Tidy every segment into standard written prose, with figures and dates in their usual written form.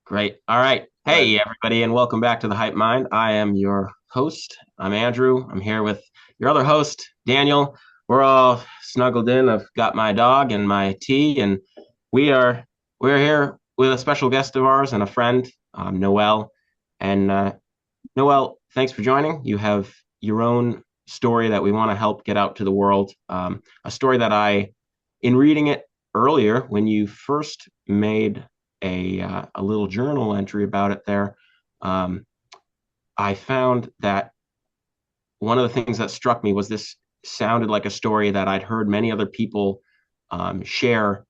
Great. All right. But Hey, everybody, and welcome back to the Hype Mind. I am your host. I'm Andrew. I'm here with your other host, Daniel. We're all snuggled in. I've got my dog and my tea, and we are we're here with a special guest of ours and a friend, Noelle. And Noelle, thanks for joining. You have your own story that we want to help get out to the world. A story that in reading it earlier, when you first made a little journal entry about it there, um, I found that one of the things that struck me was this sounded like a story that I'd heard many other people share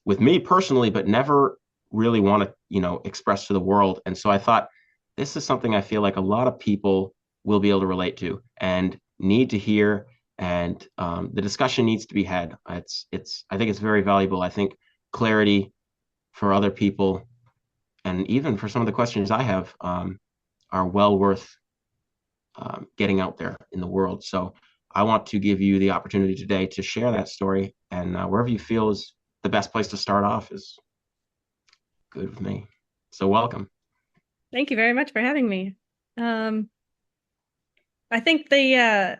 with me personally, but never really want to, express to the world. And so I thought, this is something I feel like a lot of people will be able to relate to and need to hear. And the discussion needs to be had. I think it's very valuable. I think clarity for other people, and even for some of the questions I have, are well worth getting out there in the world. So I want to give you the opportunity today to share that story, and wherever you feel is the best place to start off is good with me. So welcome. thank you very much for having me. Um, I think I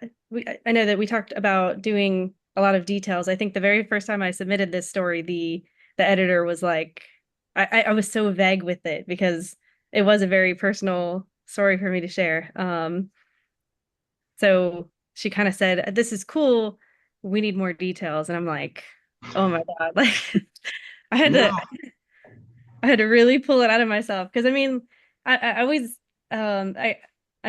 know that we talked about doing a lot of details. I think the very first time I submitted this story, the editor was like, I was so vague with it because it was a very personal story for me to share. So she kind of said, "This is cool. We need more details." And I'm like, "Oh my God!" Like, I had No, to I had to really pull it out of myself because I mean, I always I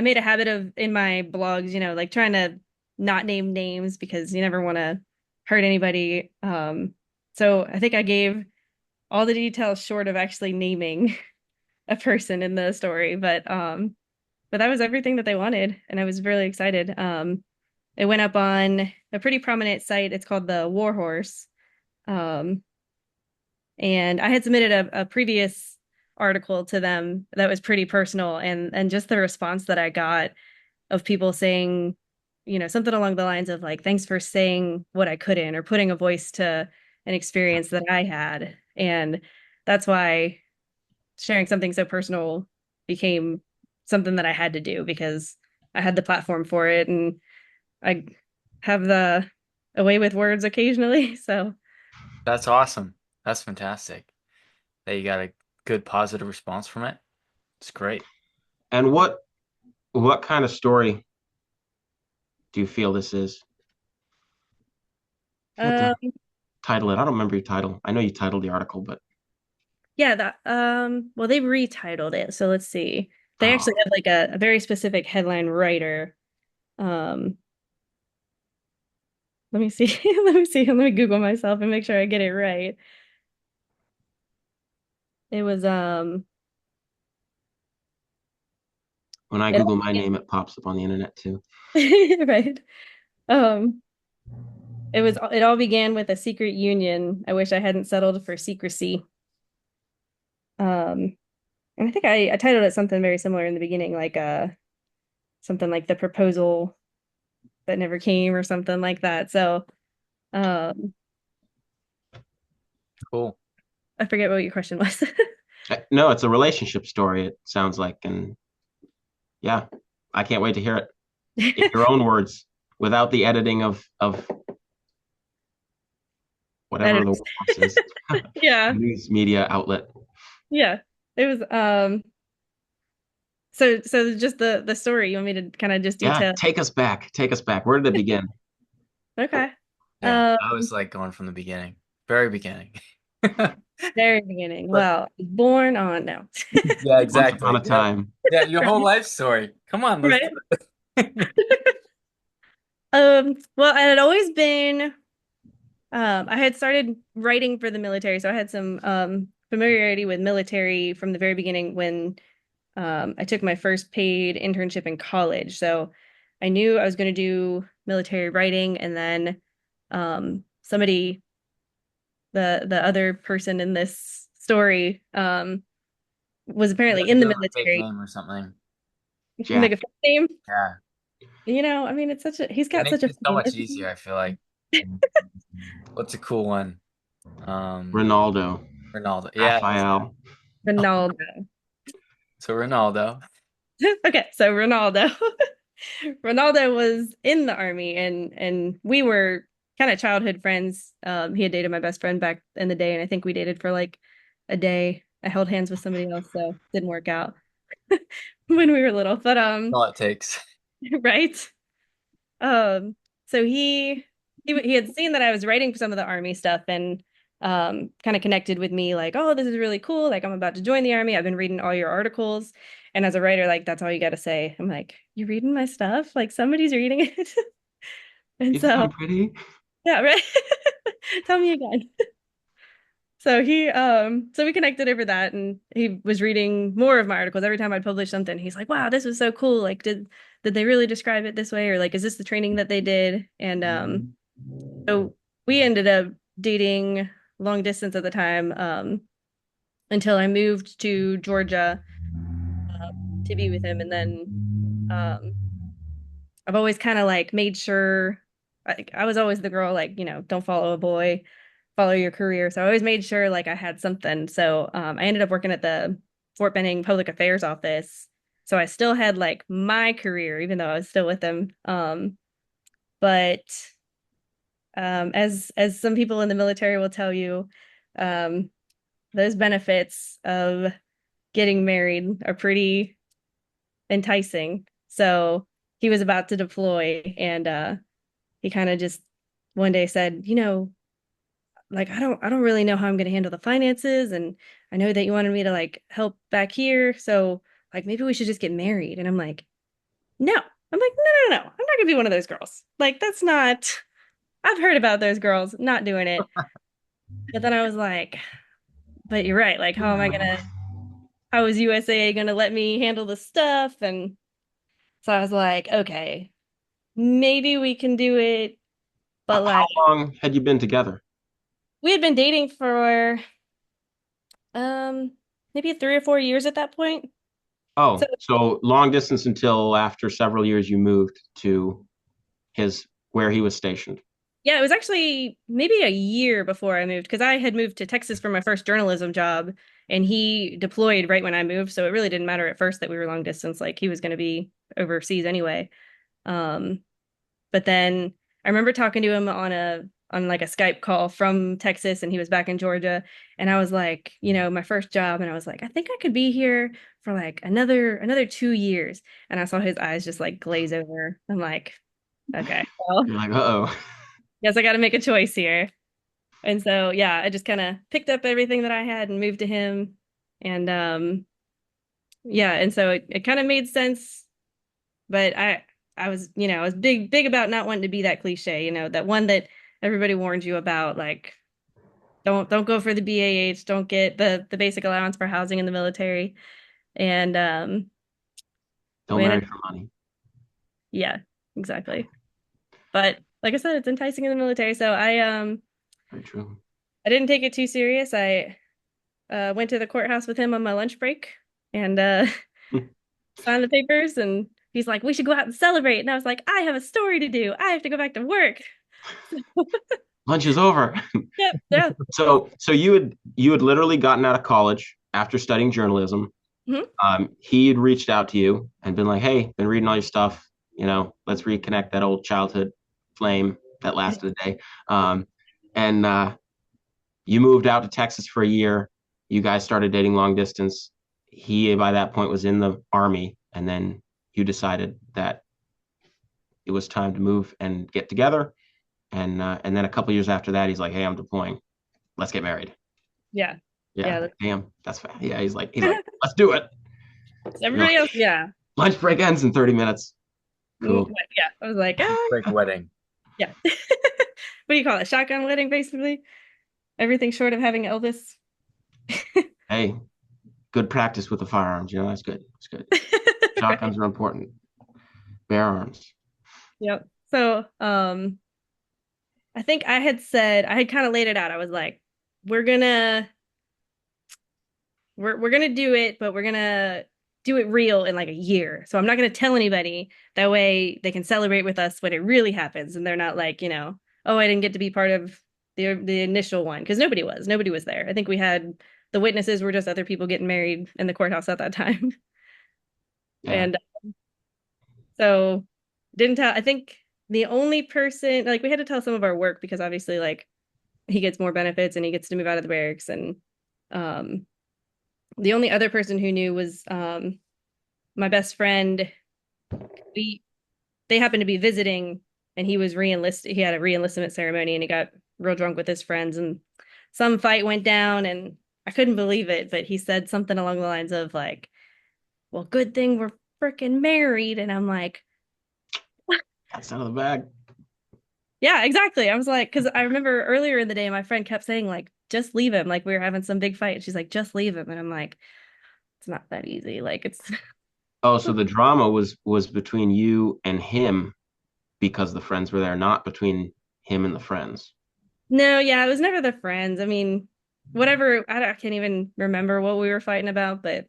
made a habit of in my blogs, like trying to not name names because you never want to hurt anybody. So I think I gave all the details short of actually naming a person in the story, but that was everything that they wanted, and I was really excited. It went up on a pretty prominent site. It's called the War Horse. Um, and I had submitted a previous article to them that was pretty personal, and just the response that I got of people saying, something along the lines of like, thanks for saying what I couldn't or putting a voice to an experience that I had. And that's why sharing something so personal became something that I had to do because I had the platform for it and I have the a way with words occasionally. So That's awesome. That's fantastic. That you got a good positive response from it. It's great. and what kind of story do you feel this is? If you had to um title it, I don't remember your title. I know you titled the article, but yeah, that well they retitled it. So let's see. They oh, actually have like a very specific headline writer. Um let me see. Let me Google myself and make sure I get it right. It was when I it Google my name, it pops up on the internet too. right. Um it all began with a secret union. I wish I hadn't settled for secrecy. Um and I think I titled it something very similar in the beginning, like something like the proposal that never came or something like that. So um Cool. I forget what your question was. No, it's a relationship story, it sounds like, and yeah, I can't wait to hear it in your own words without the editing of whatever the Editors. workforce is. Yeah. News media outlet. Yeah. It was so just the story you want me to kind of just Yeah, detail. take us back. Take us back. Where did it begin? Okay. Yeah, Um I was like going from the beginning, very beginning. Very beginning. But Well, born on no. yeah, Once upon a exactly. Yeah, time. yeah, your whole Right. life story. Come on, let's do Right. it. Well, I had always been I had started writing for the military, so I had some familiarity with military from the very beginning when I took my first paid internship in college. So I knew I was going to do military writing, and then somebody, the other person in this story, was You apparently got to in the give him a fake military. name or something. Make a Jack. fake name. Yeah, I mean, it's such a he's it got makes such a it so funny much name. easier, I feel like. What's a cool one? Um, Ronaldo. Ronaldo. Yeah, Raphael. Ronaldo. So Ronaldo. Okay, so Ronaldo. Ronaldo was in the army and we were kind of childhood friends. He had dated my best friend back in the day, and I think we dated for like a day. I held hands with somebody else, so didn't work out when we were little. But All it takes. right. Um, so he had seen that I was writing some of the army stuff and kind of connected with me like, oh, this is really cool. Like I'm about to join the army. I've been reading all your articles. And as a writer, like that's all you got to say. I'm like, you reading my stuff? Like somebody's reading it. And You think so, I'm pretty? yeah, right. Tell me again. So we connected over that and he was reading more of my articles. Every time I'd publish something, he's like, wow, this was so cool. Like, did they really describe it this way? Or like, is this the training that they did? And so we ended up dating long distance at the time, until I moved to Georgia, uh, to be with him. And then um I've always kind of like made sure I was always the girl, like, don't follow a boy, follow your career. So I always made sure like I had something. So I ended up working at the Fort Benning Public Affairs office. So I still had like my career, even though I was still with him. But as some people in the military will tell you, um, those benefits of getting married are pretty enticing. So he was about to deploy, and he kind of just one day said, like I don't really know how I'm going to handle the finances, and I know that you wanted me to like help back here, so like maybe we should just get married. And I'm like, no. I'm like, no, no, no. I'm not gonna be one of those girls. Like that's not. I've heard about those girls not doing it. But then I was like, but you're right. Like, how is USAA gonna let me handle the stuff? And so I was like, okay, maybe we can do it. But How like, long had you been together? we had been dating for maybe 3 or 4 years at that point. So Oh, so long distance until after several years you moved to his where he was stationed. yeah, it was actually maybe a year before I moved because I had moved to Texas for my first journalism job and he deployed right when I moved. So it really didn't matter at first that we were long distance, like he was going to be overseas anyway. Um, but then I remember talking to him on like a Skype call from Texas and he was back in Georgia. And I was like, my first job, and I was like, I think I could be here for like another 2 years. And I saw his eyes just like glaze over. I'm like, okay, well, You're like, uh-oh. guess I got to make a choice here. And so, yeah, I just kind of picked up everything that I had and moved to him. And yeah, and so it kind of made sense, but I was big about not wanting to be that cliche, that one that everybody warns you about, like don't go for the BAH, don't get the basic allowance for housing in the military. And Don't we ended marry for money. yeah, exactly. But like I said, it's enticing in the military. So Very true. I didn't take it too serious. I went to the courthouse with him on my lunch break and signed the papers. And he's like, "We should go out and celebrate." And I was like, "I have a story to do. I have to go back to work." Lunch is over. Yep, yeah. So you had literally gotten out of college after studying journalism. Mhm. He had reached out to you and been like, "Hey, been reading all your stuff. Let's reconnect that old childhood flame that lasted a day." And you moved out to Texas for a year. You guys started dating long distance. He, by that point, was in the army, and then you decided that it was time to move and get together. And then a couple years after that, he's like, "Hey, I'm deploying. Let's get married." Yeah, Yeah, yeah. damn, that's fast. Yeah, he's like, "Let's do it." You're Everybody like, else, yeah. lunch break ends in 30 minutes. Cool. Yeah. I was like, Break wedding. yeah. What do you call it? Shotgun wedding, basically. Everything short of having Elvis. Hey, good practice with the firearms. That's good. It's good. Right. Shotguns are important. Bear arms. Yep. So, I think I had kind of laid it out. I was like, we're gonna we're gonna do it, but we're gonna do it real in like a year. So I'm not gonna tell anybody. That way they can celebrate with us when it really happens, and they're not like, oh, I didn't get to be part of the initial one because nobody was there. I think we had the witnesses were just other people getting married in the courthouse at that time. Yeah. And so didn't tell, I think the only person, like we had to tell some of our work because obviously like he gets more benefits and he gets to move out of the barracks. And um, the only other person who knew was my best friend. We They happened to be visiting, and he was re-enlisted. He had a re-enlistment ceremony, and he got real drunk with his friends, and some fight went down, and I couldn't believe it. But he said something along the lines of like, "Well, good thing we're freaking married," and I'm like, That's out of the bag. "Yeah, exactly." I was like, because I remember earlier in the day, my friend kept saying like, "Just leave him." Like we were having some big fight. She's like, "Just leave him," and I'm like, "It's not that easy." Like it's Oh, so the drama was between you and him because the friends were there, not between him and the friends. no, yeah, it was never the friends. I mean, whatever. I can't even remember what we were fighting about, but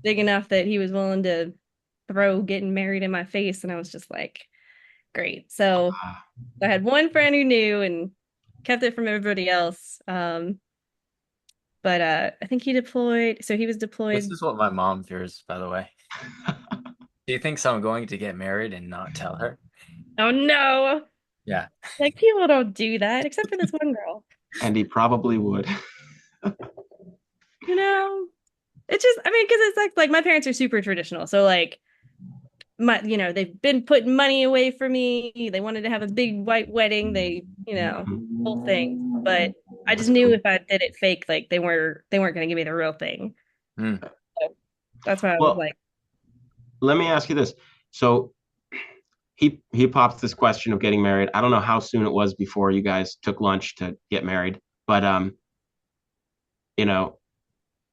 big enough that he was willing to throw getting married in my face. And I was just like, great. So Ah, I had one friend who knew and kept it from everybody else. But I think he deployed. So he was This deployed. is what my mom fears, by the way. She thinks I'm going to get married and not tell her. Oh no. Yeah. Like people don't do that except for this one girl. and he probably would. You know, it's just, I mean, because it's like my parents are super traditional. So like they've been putting money away for me. They wanted to have a big white wedding. Whole thing. But I just That's knew cool. if I did it fake, like they weren't going to give me the real thing. Mm. So that's why I was Well, like, let me ask you this. So he pops this question of getting married. I don't know how soon it was before you guys took lunch to get married, but you know,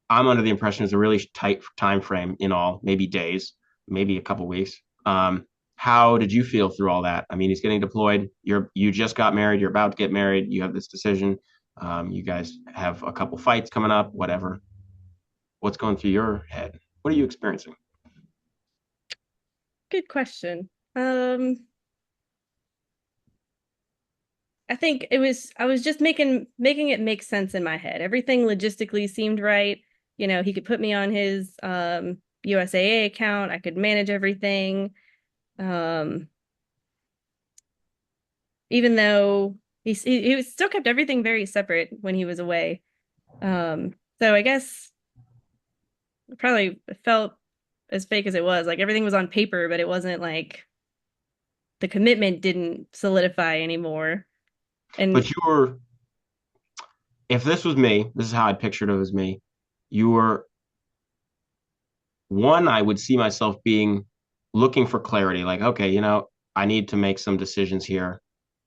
I'm under the impression it's a really tight time frame in all, maybe days, maybe a couple weeks. How did you feel through all that? I mean, he's getting deployed. You just got married. You're about to get married. You have this decision. You guys have a couple fights coming up. Whatever. What's going through your head? What are you experiencing? good question. I think I was just making it make sense in my head. Everything logistically seemed right. He could put me on his USAA account. I could manage everything. Um, Even though he still kept everything very separate when he was away. So I guess it probably felt as fake as it was. Like everything was on paper, but it wasn't like the commitment didn't solidify anymore. And But you were, if this was me, this is how I pictured it as me. You were one, I would see myself being looking for clarity. Like, okay, I need to make some decisions here.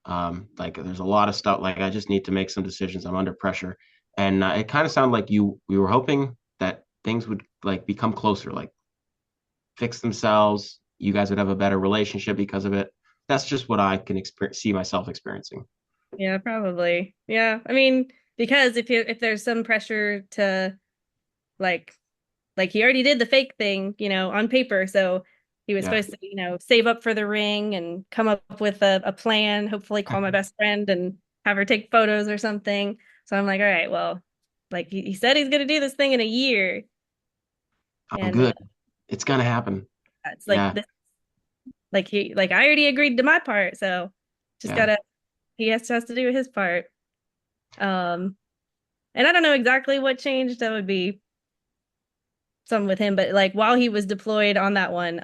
Like, there's a lot of stuff. Like, I just need to make some decisions. I'm under pressure, and it kind of sounded like we were hoping that things would like become closer, like fix themselves. You guys would have a better relationship because of it. That's just what I can see myself experiencing. yeah, probably. Yeah. I mean, because if there's some pressure to like he already did the fake thing, on paper. So he was Yeah. supposed to, save up for the ring and come up with a plan, hopefully call my best friend and have her take photos or something. So I'm like, all right, well, like he said he's gonna do this thing in a year. I'm And good. It's gonna happen. it's like Yeah. this, like I already agreed to my part, so just Yeah. gotta he has to do his part. Um, and I don't know exactly what changed. That would be something with him, but like while he was deployed on that one,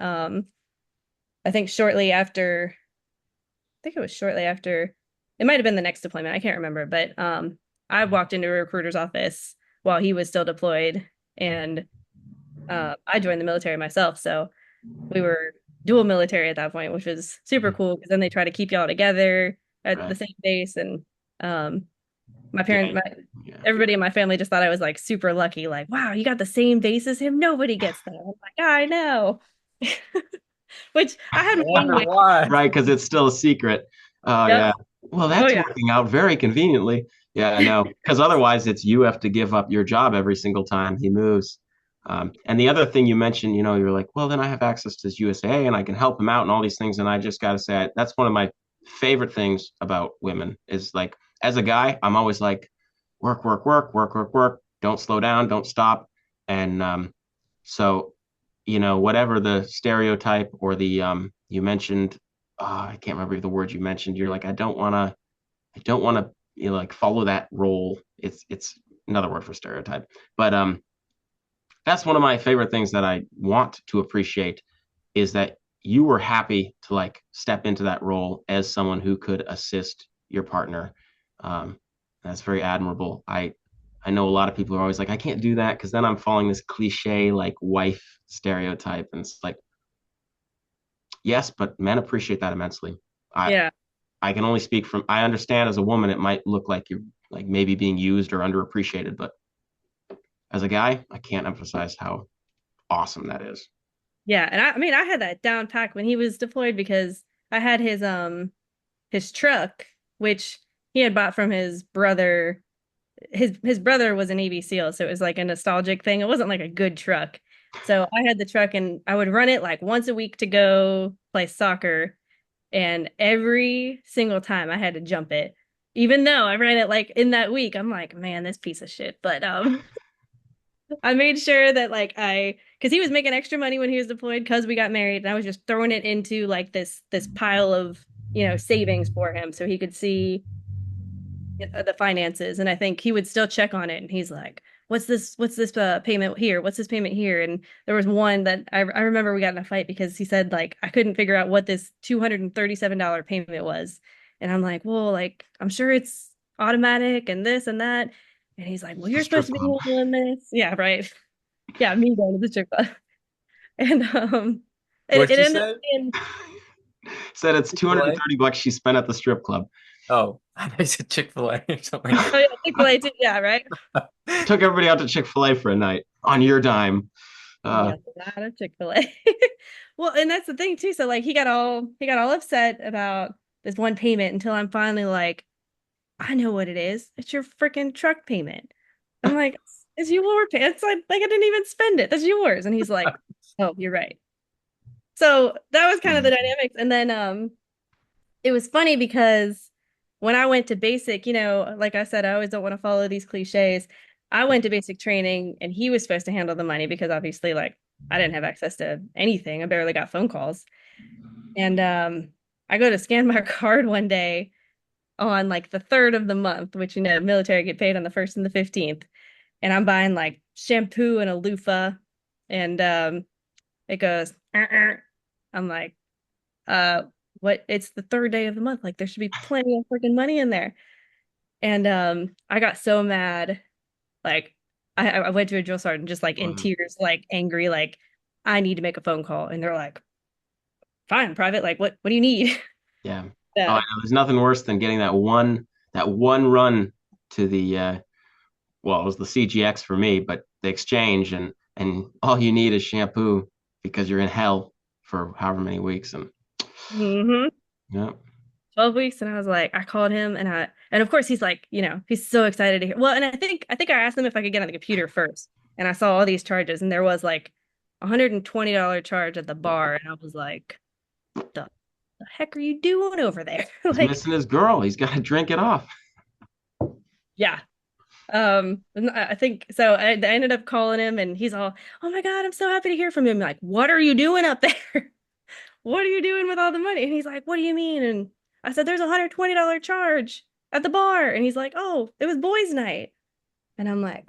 I think shortly after, I think it was shortly after, it might have been the next deployment. I can't remember, but I walked into a recruiter's office while he was still deployed, and I joined the military myself, so we were dual military at that point, which was super cool because then they try to keep y'all together at the Right. same base, and um, my Yeah. parent, my Yeah. everybody in my family just thought I was like super lucky, like, wow, you got the same base as him. Nobody gets that. I'm like, I know. Which I I had my own wonder way. why. Right, because it's still a secret. Oh Yep. yeah. Well, Oh that's yeah. working out very conveniently. Yeah, I know. Because otherwise, it's you have to give up your job every single time he moves. And the other thing you mentioned, you're like, well, then I have access to his USA and I can help him out and all these things. And I just got to say, that's one of my favorite things about women is like, as a guy, I'm always like, work, work, work, work, work, work. don't slow down, don't stop. And so, whatever the stereotype or the you mentioned, I can't remember the word you mentioned. You're like, I don't want to, like follow that role. It's another word for stereotype, but that's one of my favorite things that I want to appreciate is that you were happy to like step into that role as someone who could assist your partner. Um, that's very admirable. I know a lot of people are always like, I can't do that because then I'm following this cliche like wife stereotype, and it's like, yes, but men appreciate that immensely. I Yeah. I can only speak from I understand as a woman it might look like you're like maybe being used or underappreciated, but as a guy, I can't emphasize how awesome that is. Yeah, and I mean I had that down pack when he was deployed because I had his truck, which he had bought from his brother. His brother was a Navy SEAL, so it was like a nostalgic thing. It wasn't like a good truck. So I had the truck and I would run it like once a week to go play soccer. And every single time I had to jump it. Even though I ran it like in that week, I'm like, man, this piece of shit. But I made sure that like because he was making extra money when he was deployed because we got married, and I was just throwing it into like this pile of savings for him so he could see the finances. And I think he would still check on it, and he's like, what's this payment here, what's this payment here? And there was one that I remember we got in a fight because he said like I couldn't figure out what this $237 payment was, and I'm like, well, like I'm sure it's automatic and this and that. And he's like, well, The you're supposed strip to be club handling this. Yeah, right. Yeah, me going to the strip club. And it What'd you ended up say? being, said it's Chick-fil-A? $230 she spent at the strip club. Oh, I thought you said Chick-fil-A or something. oh yeah, Chick-fil-A too. Yeah, right. Took everybody out to Chick-fil-A for a night on your dime. Uh, Yes, not a Chick-fil-A. Well, and that's the thing too. So like he got all upset about this one payment until I'm finally like, I know what it is. It's your freaking truck payment. I'm like, it's your pay. It's like I didn't even spend it. That's yours. And he's like, oh, you're right. So that was kind of the dynamics. And then it was funny because when I went to basic, like I said, I always don't want to follow these cliches. I went to basic training and he was supposed to handle the money because obviously, like, I didn't have access to anything. I barely got phone calls. And I go to scan my card one day on like the third of the month, which, military get paid on the first and the 15th. And I'm buying like shampoo and a loofah. And it goes, I'm like, uh what, it's the third day of the month, like there should be plenty of freaking money in there. And I got so mad, like I went to a drill sergeant just like in mhm. tears, like angry, like I need to make a phone call. And they're like, fine, private, like what do you need? Yeah. Oh, I uh, know. There's nothing worse than getting that one run to the well, it was the CGX for me, but the exchange and all you need is shampoo because you're in hell for however many weeks and mhm. yeah. 12 weeks. And I was like, I called him and of course he's like, he's so excited to hear. Well, and I think I asked him if I could get on the computer first. And I saw all these charges and there was like $120 charge at the bar. And I was like, the heck are you doing over there? He's Like, missing his girl. He's got to drink it off. yeah. And I think so. I ended up calling him and he's all, oh my God, I'm so happy to hear from him. Like, what are you doing up there? What are you doing with all the money? And he's like, what do you mean? And I said, there's a $120 charge at the bar. And he's like, oh, it was boys' night. And I'm like,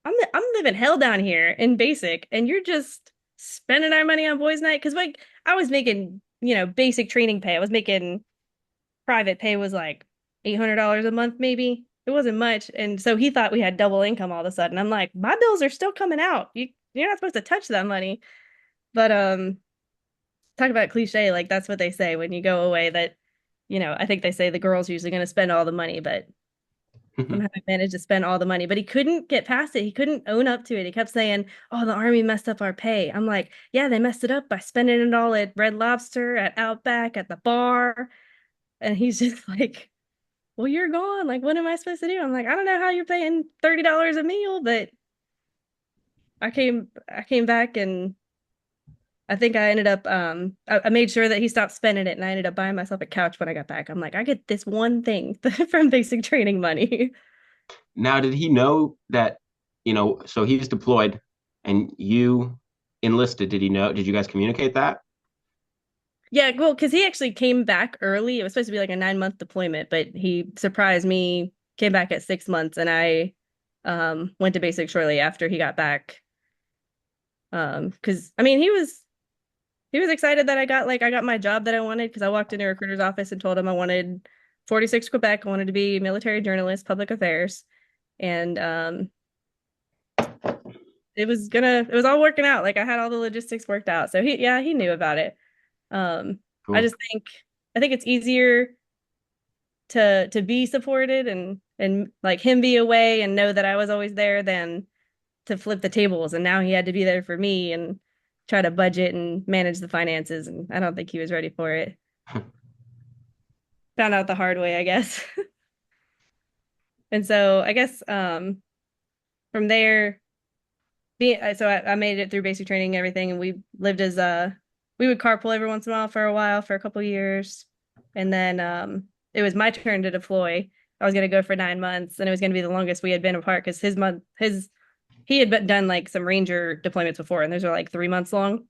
I'm living hell down here in basic, and you're just spending our money on boys' night. Because like I was making, basic training pay. I was making private pay was like $800 a month, maybe. It wasn't much. And so he thought we had double income all of a sudden. I'm like, my bills are still coming out. You're not supposed to touch that money. But talk about cliche, like that's what they say when you go away that, I think they say the girl's usually going to spend all the money, but somehow he managed to spend all the money, but he couldn't get past it. He couldn't own up to it. He kept saying, oh, the army messed up our pay. I'm like, yeah, they messed it up by spending it all at Red Lobster, at Outback, at the bar. And he's just like, well, you're gone. Like, what am I supposed to do? I'm like, I don't know how you're paying $30 a meal, but I came back and I think I ended up I made sure that he stopped spending it and I ended up buying myself a couch when I got back. I'm like, I get this one thing from basic training money. Now, did he know that so he's deployed and you enlisted. Did he know? Did you guys communicate that? Yeah, well, because he actually came back early. It was supposed to be like a 9 month deployment, but he surprised me, came back at 6 months, and I went to basic shortly after he got back. Because I mean he was excited that I got my job that I wanted because I walked into a recruiter's office and told him I wanted 46 Quebec, I wanted to be military journalist, public affairs. And it was all working out. Like I had all the logistics worked out. So he knew about it. Um, I Cool. just I think it's easier to be supported and like him be away and know that I was always there than to flip the tables. And now he had to be there for me and try to budget and manage the finances. And I don't think he was ready for it. Found out the hard way, I guess. And so I guess from there, I made it through basic training and everything, and we lived as we would carpool every once in a while for a while for a couple years, and then it was my turn to deploy. I was gonna go for 9 months, and it was gonna be the longest we had been apart because his he had done like some ranger deployments before, and those were like 3 months long,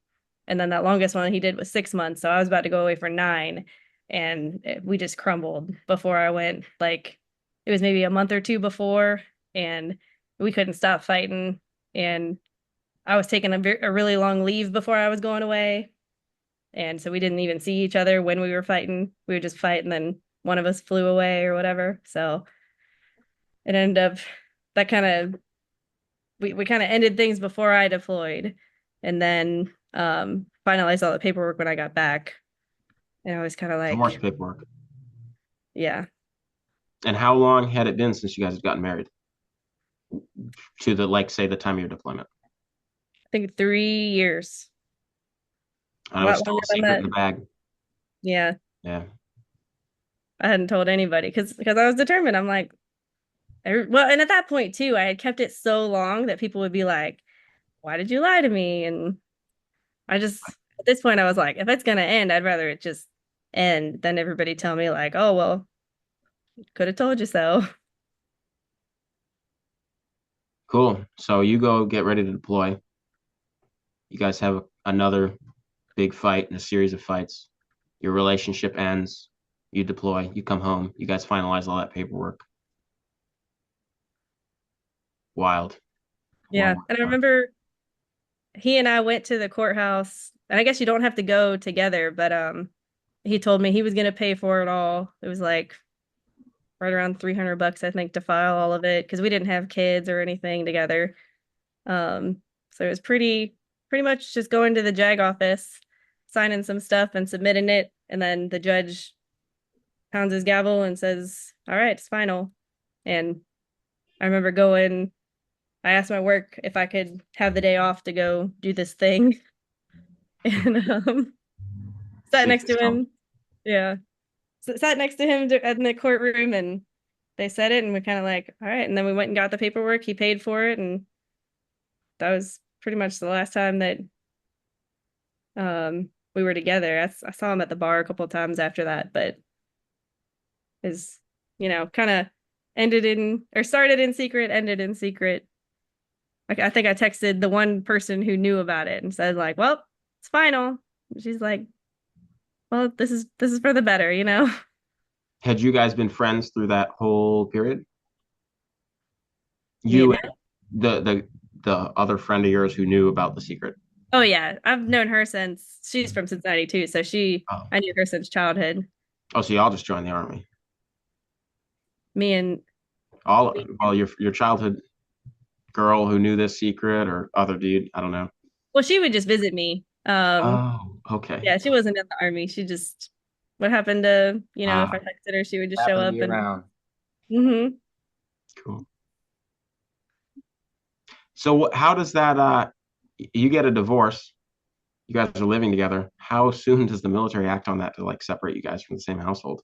and then that longest one he did was 6 months. So I was about to go away for nine, and we just crumbled before I went. Like it was maybe a month or two before, and we couldn't stop fighting, and I was taking a really long leave before I was going away. And so we didn't even see each other when we were fighting. We would just fight and then one of us flew away or whatever. So it ended up that kind of we kind of ended things before I deployed. And then finalized all the paperwork when I got back. And I was kind of Divorce like, paperwork. yeah, And how long had it been since you guys had gotten married to the, like, say, the time of your deployment? I think 3 years. And A it was lot still longer a than secret that. in the bag. Yeah. Yeah. I hadn't told anybody because I was determined. I'm like, well, and at that point too, I had kept it so long that people would be like, why did you lie to me? And I just, at this point, I was like, if it's gonna end, I'd rather it just end than everybody tell me like, oh, well, could have told you so. Cool. So you go get ready to deploy. You guys have another big fight and a series of fights. Your relationship ends. You deploy. You come home. You guys finalize all that paperwork. Wild. Yeah. Wild. And I Wild. remember he and I went to the courthouse, and I guess you don't have to go together, but he told me he was gonna pay for it all. It was like right around $300, I think, to file all of it because we didn't have kids or anything together. So it was pretty much just going to the JAG office, signing some stuff and submitting it, and then the judge pounds his gavel and says, "All right, it's final." And I remember going, I asked my work if I could have the day off to go do this thing. And sat Shake next the to stump. him. Yeah. Sat next to him in the courtroom and they said it and we kind of like, all right. And then we went and got the paperwork. He paid for it and that was pretty much the last time that we were together. I saw him at the bar a couple of times after that, but is kind of ended in or started in secret, ended in secret. Like I think I texted the one person who knew about it and said like, "Well, it's final." She's like, "Well, this is for the better, you know." Had you guys been friends through that whole period? Me You and and the other friend of yours who knew about the secret. Oh yeah, I've known her since she's from Cincinnati too, so Oh, I knew her since childhood. oh, so y'all just joined the army. Me and All me, well, your childhood girl who knew this secret or other dude, I don't know. well, she would just visit me. Oh, okay. Yeah, she wasn't in the army. She just what happened to, if I Ah, texted her, she would just show Happened to up be and around. hmm cool. So how does that you get a divorce, you guys are living together. How soon does the military act on that to like separate you guys from the same household?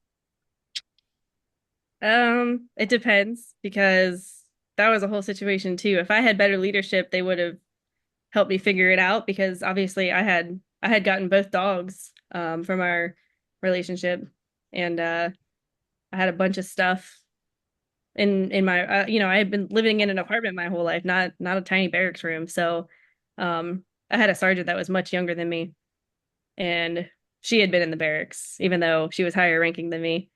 it depends because that was a whole situation too. If I had better leadership, they would have helped me figure it out because obviously I had gotten both dogs from our relationship and I had a bunch of stuff in my I had been living in an apartment my whole life, not a tiny barracks room. So I had a sergeant that was much younger than me, and she had been in the barracks even though she was higher ranking than me.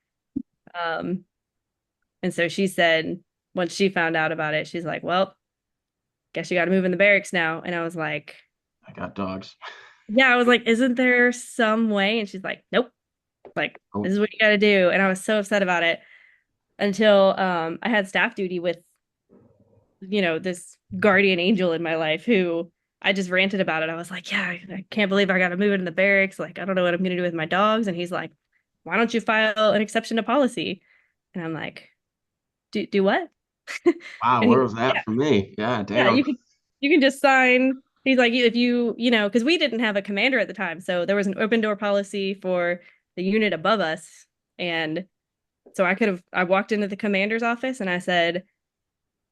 Um and so she said once she found out about it, she's like, "Well, guess you got to move in the barracks now." And I was like, I got dogs. "Yeah." I was like, "Isn't there some way?" And she's like, "Nope. Like Oh, this is what you got to do." And I was so upset about it until I had staff duty with this guardian angel in my life who I just ranted about it. I was like, "Yeah, I can't believe I got to move into the barracks. Like, I don't know what I'm going to do with my dogs." And he's like, "Why don't you file an exception to policy?" And I'm like, "Do what?" wow, And where he's was like, that "Yeah, for me? Yeah, yeah, damn. you can just sign." He's like, "If because we didn't have a commander at the time, so there was an open door policy for the unit above us, and so I walked into the commander's office and I said,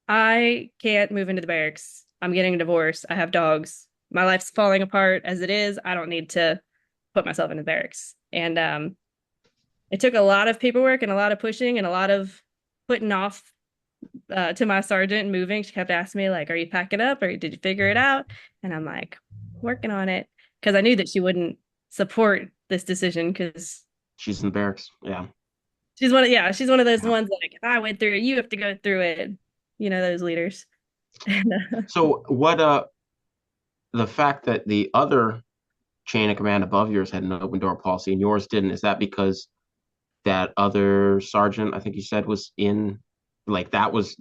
I can't move into the barracks. I'm getting a divorce. I have dogs. My life's falling apart as it is. I don't need to put myself in the barracks." And it took a lot of paperwork and a lot of pushing and a lot of putting off to my sergeant moving. She kept asking me, like, "Are you packing up or did you figure it out?" And I'm like, "Working on it." Because I knew that she wouldn't support this decision because She's in the barracks. Yeah, she's one of those yeah. ones like, "If I went through it, you have to go through it." Those leaders. And, So what? The fact that the other chain of command above yours had an open door policy and yours didn't, is that because that other sergeant, I think you said, was in, like that was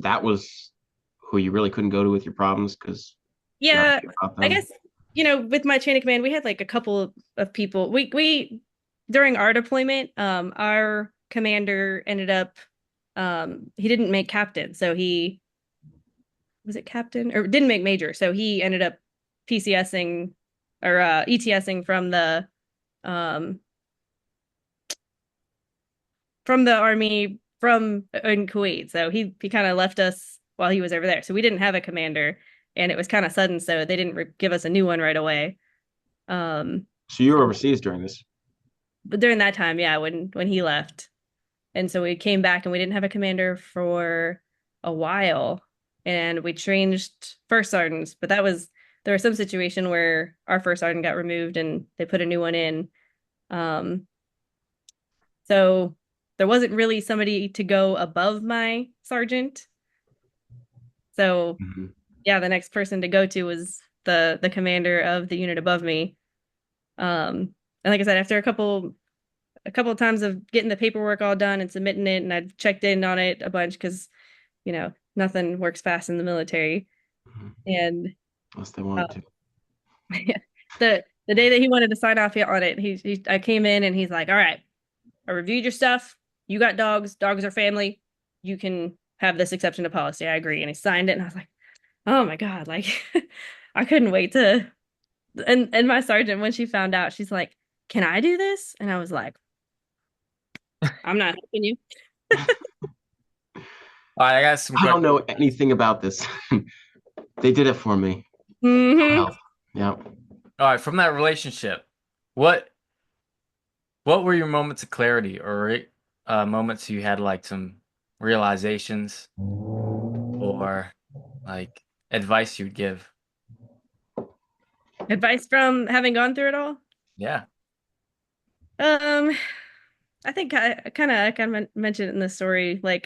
who you really couldn't go to with your problems because you had to Yeah, think about I them? guess, with my chain of command, we had like a couple of people. We during our deployment, our commander ended up he didn't make captain, so he was it captain or didn't make major, so he ended up PCSing or ETSing um from the army from in Kuwait. So he kind of left us while he was over there. So we didn't have a commander and it was kind of sudden, so they didn't give us a new one right away. Um, So you were overseas during this. but during that time, yeah, when he left, and so we came back and we didn't have a commander for a while, and we changed first sergeants. But there was some situation where our first sergeant got removed and they put a new one in. Um, so there wasn't really somebody to go above my sergeant. So Mhm. yeah, the next person to go to was the commander of the unit above me. And like I said, after a couple of times of getting the paperwork all done and submitting it, and I checked in on it a bunch because nothing works fast in the military. Mhm. And Unless they uh, wanted to. the day that he wanted to sign off on it, I came in and he's like, "All right, I reviewed your stuff. You got dogs. Dogs are family. You can have this exception to policy. I agree." And he signed it, and I was like, "Oh my God!" Like, I couldn't wait to. And my sergeant, when she found out, she's like, "Can I do this?" And I was like, "I'm not helping you." All right, I got some I don't questions. know anything about this. They did it for me. No Hmm. help. Yeah. All right, from that relationship, what what were your moments of clarity or moments you had like some realizations or like advice you'd give? Advice from having gone through it all. Yeah. Um, I think I kind of mentioned it in the story, like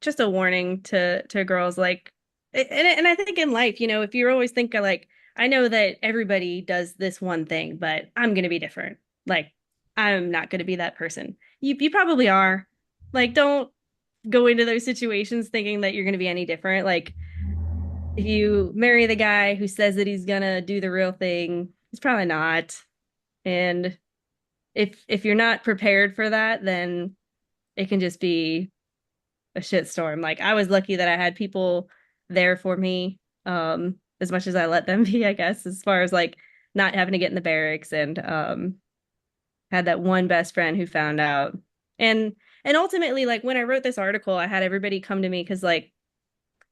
just a warning to girls, like, and I think in life, if you're always thinking like, I know that everybody does this one thing, but I'm gonna be different. Like, I'm not gonna be that person. You probably are. Like, don't go into those situations thinking that you're gonna be any different. Like, if you marry the guy who says that he's gonna do the real thing, he's probably not. And if you're not prepared for that, then it can just be a shitstorm. Like, I was lucky that I had people there for me, as much as I let them be, I guess, as far as like not having to get in the barracks, and had that one best friend who found out. And ultimately, like, when I wrote this article, I had everybody come to me because, like,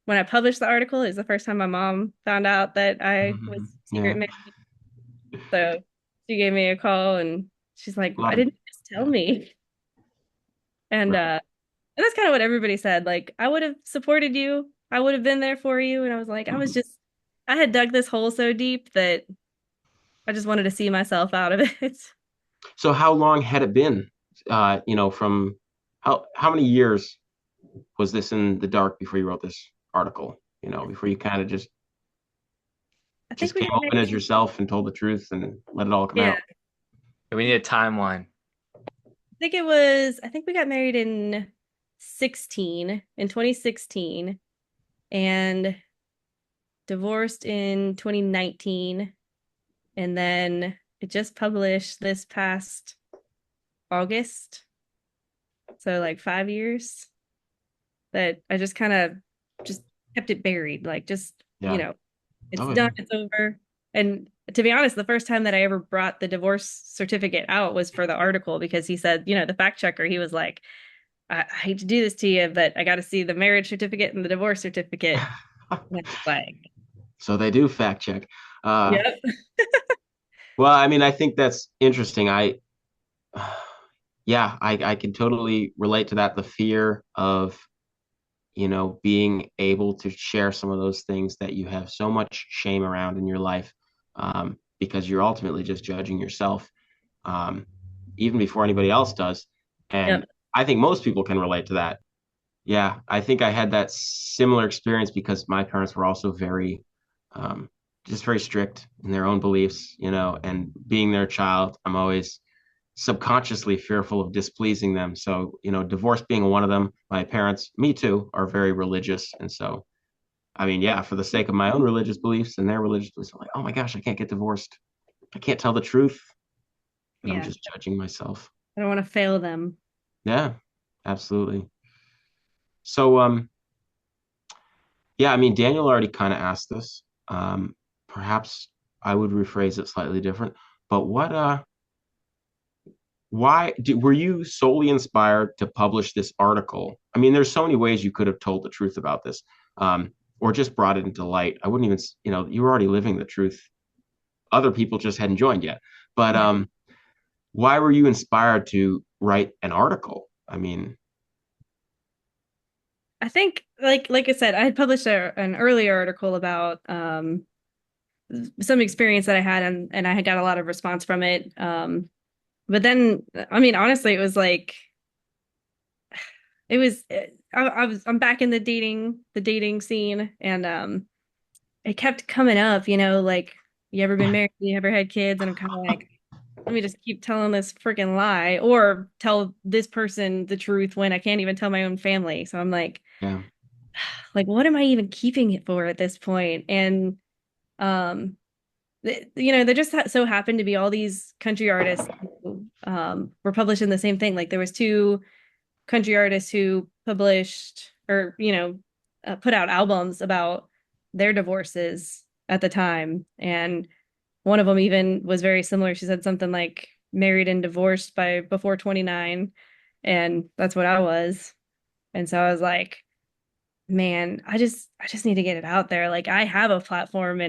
when I published the article, it was the first time my mom found out that I was Mhm. secret Yeah. married. So she gave me a call and she's like, A "Why lot of, didn't you just tell yeah. me?" And Right. And that's kind of what everybody said. Like, I would have supported you. I would have been there for you. And I was like, I had dug this hole so deep that I just wanted to see myself out of it. So how long had it been? From how many years was this in the dark before you wrote this article? Before you kind of I just think we came got open as married. yourself and told the truth and let it all come Yeah. out. We need a timeline. I think we got married in 2016, and divorced in 2019. And then it just published this past August. So like 5 years that I just kind of just kept it buried. Like just, Yeah. it's Oh, yeah. done, it's over. And to be honest, the first time that I ever brought the divorce certificate out was for the article because he said, the fact checker, he was like, I hate to do this to you, but I got to see the marriage certificate and the divorce certificate. And it's like, So they do fact check. Uh, yep, well, I mean, I think that's interesting. Yeah, I can totally relate to that. The fear of, being able to share some of those things that you have so much shame around in your life, because you're ultimately just judging yourself, um, even before anybody else does. And yep, I think most people can relate to that. Yeah, I think I had that similar experience because my parents were also um, just very strict in their own beliefs, and being their child, I'm always subconsciously fearful of displeasing them. So, divorce being one of them, my parents, me too, are very religious. And so, I mean, yeah, for the sake of my own religious beliefs and their religious beliefs, I'm like, oh my gosh, I can't get divorced. I can't tell the truth. And I'm yeah. just judging myself. I don't want to fail them. Yeah, absolutely. So, yeah, I mean, Daniel already kind of asked this. Perhaps I would rephrase it slightly different. But were you solely inspired to publish this article? I mean, there's so many ways you could have told the truth about this, or just brought it into light. I wouldn't even, you were already living the truth. Other people just hadn't joined yet. But Yeah. why were you inspired to write an article? I mean, I think like I said, I had published an earlier article about some experience that I had, and I had got a lot of response from it. But then I mean honestly it was like it was I'm back in the dating scene, and it kept coming up, like, you ever been married, you ever had kids, and I'm kind of like, let me just keep telling this freaking lie or tell this person the truth when I can't even tell my own family. So I'm yeah, what am I even keeping it for at this point? And um there just so happened to be all these country artists who were publishing the same thing. Like there was two country artists who published or put out albums about their divorces at the time, and one of them even was very similar. She said something like married and divorced by before 29, and that's what I was. And so I was like, man, I just need to get it out there. Like I have a platform,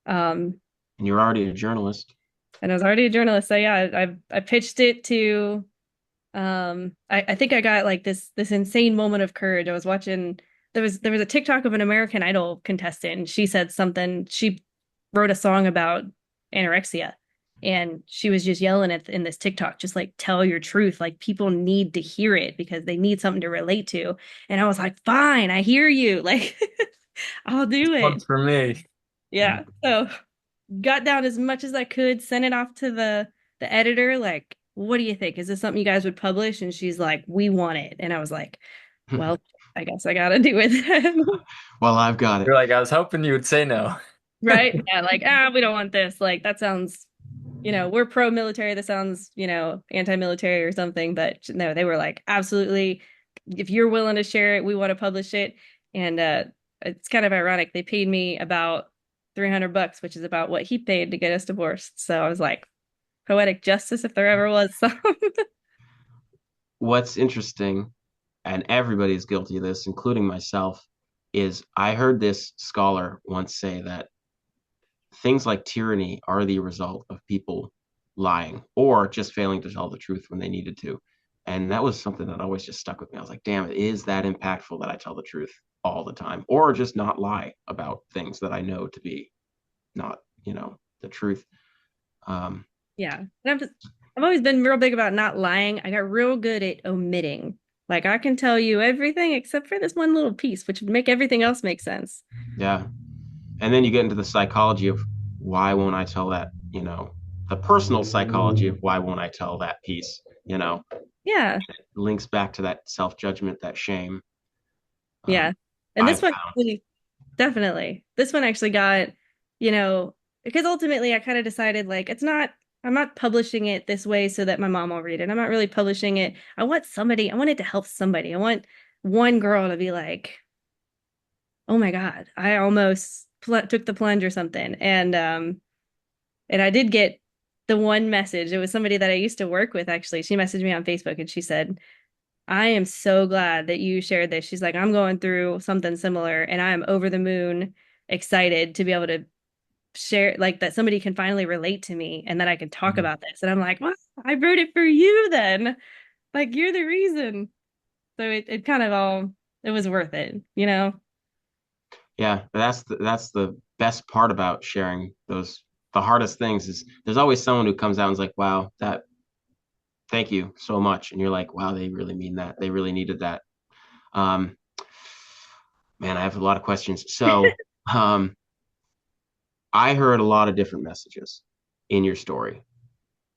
um and you're already a journalist. and I was already a journalist. So yeah, I pitched it to I think I got like this insane moment of courage. I was watching, there was a TikTok of an American Idol contestant, and she said something, she wrote a song about anorexia, and she was just yelling at in this TikTok, just like, tell your truth. Like people need to hear it because they need something to relate to. And I was like, fine, I hear you. Like I'll do One's it. for me. Yeah. So got down as much as I could, sent it off to the editor, like, what do you think? Is this something you guys would publish? And she's like, we want it. And I was like, well, I guess I gotta do it then. Well, I've got it. You're like, I was hoping you would say no. Right? Yeah, like, we don't want this. Like, that sounds, we're pro-military. That sounds, anti-military or something. But no, they were like, absolutely. If you're willing to share it, we want to publish it. And it's kind of ironic. They paid me about $300, which is about what he paid to get us divorced. So I was like, poetic justice if there ever was some. What's interesting, and everybody's guilty of this, including myself, is I heard this scholar once say that things like tyranny are the result of people lying or just failing to tell the truth when they needed to. And that was something that always just stuck with me. I was like, damn, it is that impactful that I tell the truth all the time, or just not lie about things that I know to be not, the truth. Um, Yeah. I've always been real big about not lying. I got real good at omitting. Like I can tell you everything except for this one little piece, which would make everything else make sense. yeah. And then you get into the psychology of why won't I tell that, the personal psychology of why won't I tell that piece, Yeah. links back to that self-judgment, that shame. Yeah. And I've this one found. actually, definitely, this one actually got, you know, because ultimately I kind of decided like I'm not publishing it this way so that my mom will read it. I'm not really publishing it. I want it to help somebody. I want one girl to be like, oh my God, I almost took the plunge or something. And I did get the one message. It was somebody that I used to work with actually. She messaged me on Facebook and she said, I am so glad that you shared this. She's like, I'm going through something similar and I am over the moon excited to be able to share, like, that somebody can finally relate to me and that I can talk about this. And I'm like, well, I wrote it for you then. Like, you're the reason. So it kind of all, it was worth it, you know? Yeah, that's the best part about sharing those. The hardest things is there's always someone who comes out and is like, wow, that thank you so much. And you're like, wow, they really mean that. They really needed that. Um, man, I have a lot of questions. So, um, I heard a lot of different messages in your story.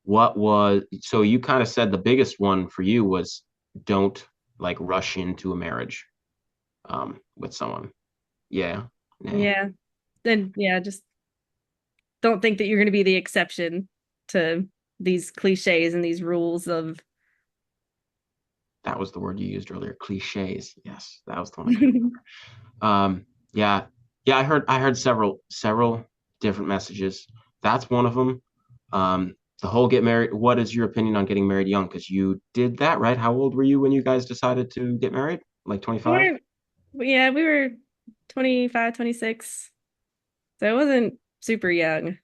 So you kind of said the biggest one for you was don't like rush into a marriage with someone. Yeah. Nay. Yeah. Then, yeah, just don't think that you're going to be the exception to these cliches and these rules of. That was the word you used earlier. Cliches. Yes, that was the one I couldn't. Yeah, yeah. I heard several different messages. That's one of them. The whole get married. What is your opinion on getting married young? Because you did that, right? How old were you when you guys decided to get married? Like 25? Yeah, yeah, we were 25, 26. So it wasn't super young.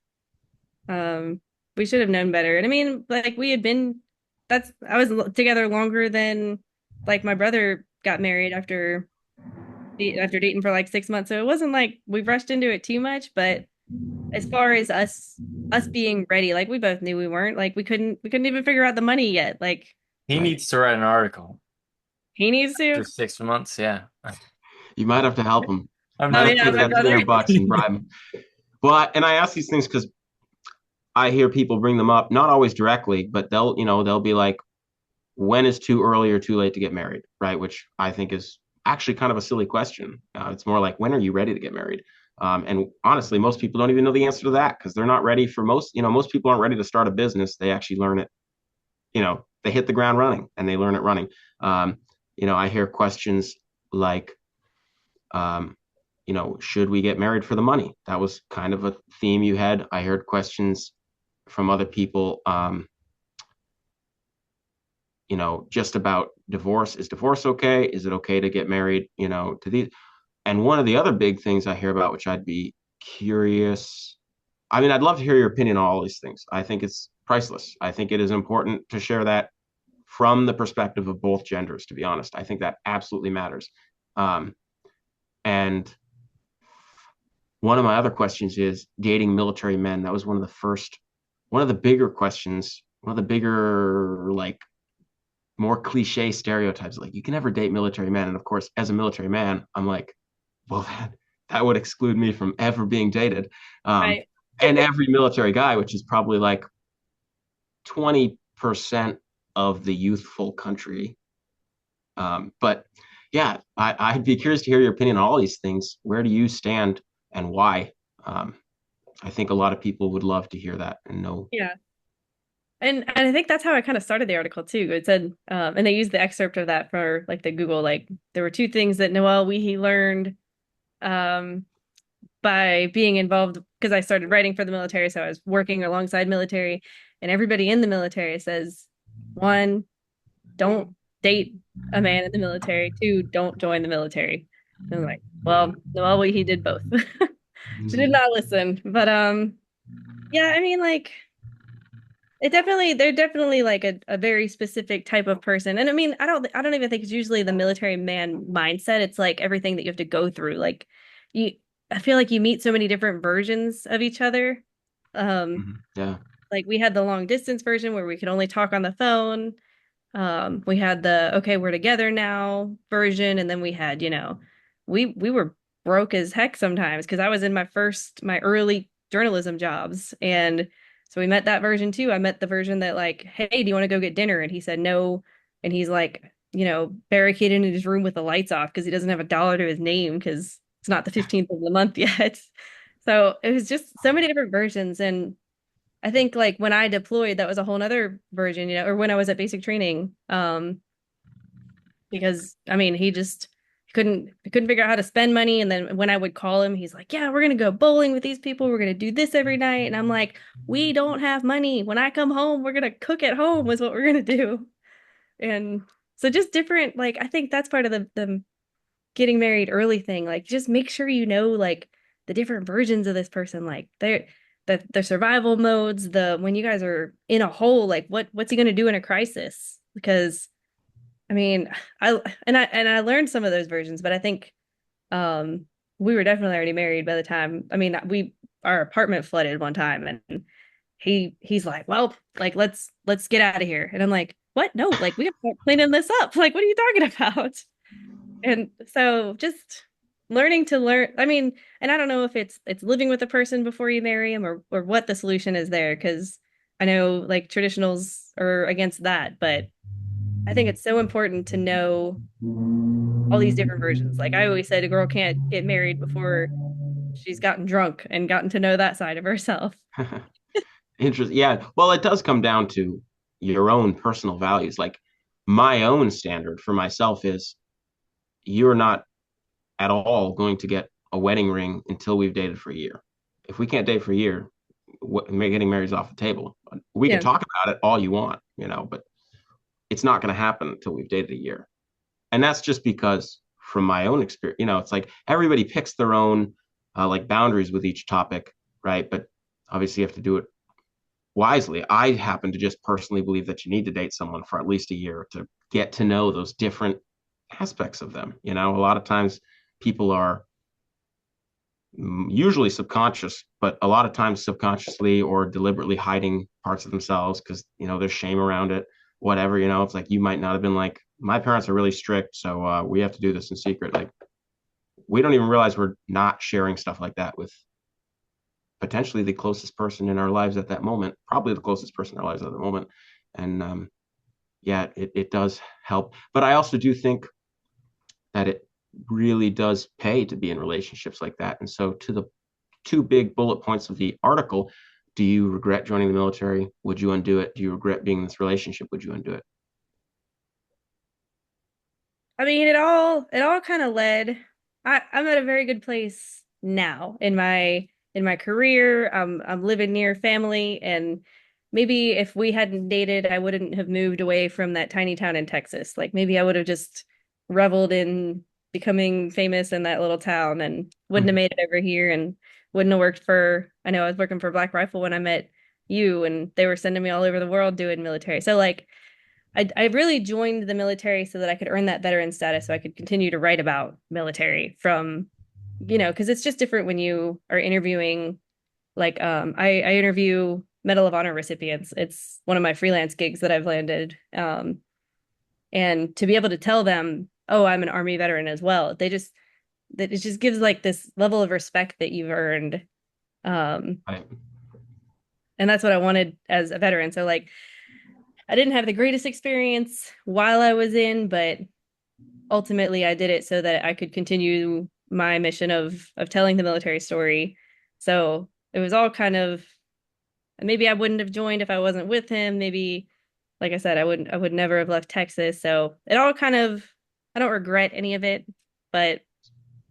Um, we should have known better. And I mean, like we had been I was together longer than like my brother got married after dating for like 6 months. So it wasn't like we rushed into it too much, but as far as us being ready, like we both knew we weren't. Like we couldn't even figure out the money yet. Like He Right. needs to write an article he needs after to. 6 months. Yeah. You might have to help him. I'm Oh Might have to yeah, take my that brother. 300 bucks and bribe him. Well, and I ask these things because I hear people bring them up, not always directly, but they'll be like, when is too early or too late to get married, right? Which I think is actually kind of a silly question. It's more like, when are you ready to get married? And honestly, most people don't even know the answer to that because they're not ready for most people aren't ready to start a business. They actually learn it, they hit the ground running and they learn it running. Um, I hear questions like, um, should we get married for the money? That was kind of a theme you had. I heard questions from other people. Just about divorce. Is divorce okay? Is it okay to get married, to these? And one of the other big things I hear about, which I'd be curious, I mean, I'd love to hear your opinion on all these things. I think it's priceless. I think it is important to share that from the perspective of both genders, to be honest. I think that absolutely matters. Um, and one of my other questions is dating military men. That was one of the bigger questions, one of the bigger, like, more cliche stereotypes like you can never date military men, and of course as a military man I'm like, well, that would exclude me from ever being dated. um Right. and every military guy, which is probably like 20% of the youthful country. But yeah, I'd be curious to hear your opinion on all these things. Where do you stand and why? I think a lot of people would love to hear that and know. Yeah. And I think that's how I kind of started the article too. It said, and they used the excerpt of that for like the Google, like there were two things that Noelle he learned um, by being involved because I started writing for the military, so I was working alongside military, and everybody in the military says, one, don't date a man in the military. Two, don't join the military. And I'm like, well, Noelle he did both. She did not listen, but yeah, I mean, like they're definitely like a very specific type of person. And I mean, I don't even think it's usually the military man mindset. It's like everything that you have to go through. Like you I feel like you meet so many different versions of each other. Um, Yeah. like we had the long distance version where we could only talk on the phone. We had the okay, we're together now version, and then we had, we were broke as heck sometimes because I was in my early journalism jobs. And so we met that version too. I met the version that like, hey, do you want to go get dinner? And he said no. And he's like, barricaded in his room with the lights off because he doesn't have a dollar to his name because it's not the 15th of the month yet. So it was just so many different versions. And I think like when I deployed, that was a whole nother version, or when I was at basic training. Because I mean, he couldn't figure out how to spend money. And then when I would call him, he's like, yeah, we're gonna go bowling with these people. We're gonna do this every night. And I'm like, we don't have money. When I come home, we're gonna cook at home is what we're gonna do. And so just different, like I think that's part of the getting married early thing. Like just make sure you know like the different versions of this person, like the survival modes, the when you guys are in a hole, like what's he gonna do in a crisis? Because I mean, I learned some of those versions, but I think um we were definitely already married by the time. I mean, we our apartment flooded one time and he's like, "Well, like let's get out of here." And I'm like, "What? No, like we got to start cleaning this up. Like what are you talking about?" And so just learning to learn. I mean, and I don't know if it's living with a person before you marry him or what the solution is there because I know like traditionals are against that, but I think it's so important to know all these different versions. Like I always said, a girl can't get married before she's gotten drunk and gotten to know that side of herself. Interesting. Yeah. Well, it does come down to your own personal values. Like my own standard for myself is you're not at all going to get a wedding ring until we've dated for a year. If we can't date for a year, getting married is off the table. We can Yeah. talk about it all you want, but it's not going to happen until we've dated a year. And that's just because from my own experience, it's like everybody picks their own like boundaries with each topic, right? But obviously you have to do it wisely. I happen to just personally believe that you need to date someone for at least a year to get to know those different aspects of them. A lot of times people are usually subconscious, but a lot of times subconsciously or deliberately hiding parts of themselves because, there's shame around it, whatever, it's like you might not have been like, my parents are really strict, so we have to do this in secret. Like, we don't even realize we're not sharing stuff like that with potentially the closest person in our lives at that moment, probably the closest person in our lives at the moment. And yeah, it does help. But I also do think that it really does pay to be in relationships like that. And so, to the two big bullet points of the article, do you regret joining the military? Would you undo it? Do you regret being in this relationship? Would you undo it? I mean, it all kind of led. I'm at a very good place now in my career. I'm living near family, and maybe if we hadn't dated, I wouldn't have moved away from that tiny town in Texas. Like maybe I would have just reveled in becoming famous in that little town and wouldn't have made it over here and wouldn't have worked for. I know I was working for Black Rifle when I met you, and they were sending me all over the world doing military. So like I really joined the military so that I could earn that veteran status so I could continue to write about military from, because it's just different when you are interviewing like I interview Medal of Honor recipients. It's one of my freelance gigs that I've landed. And to be able to tell them, oh, I'm an Army veteran as well, that it just gives like this level of respect that you've earned. Um, I, and that's what I wanted as a veteran. So like I didn't have the greatest experience while I was in, but ultimately I did it so that I could continue my mission of telling the military story. So it was all kind of maybe I wouldn't have joined if I wasn't with him. Maybe, like I said, I would never have left Texas. So it all kind of I don't regret any of it, but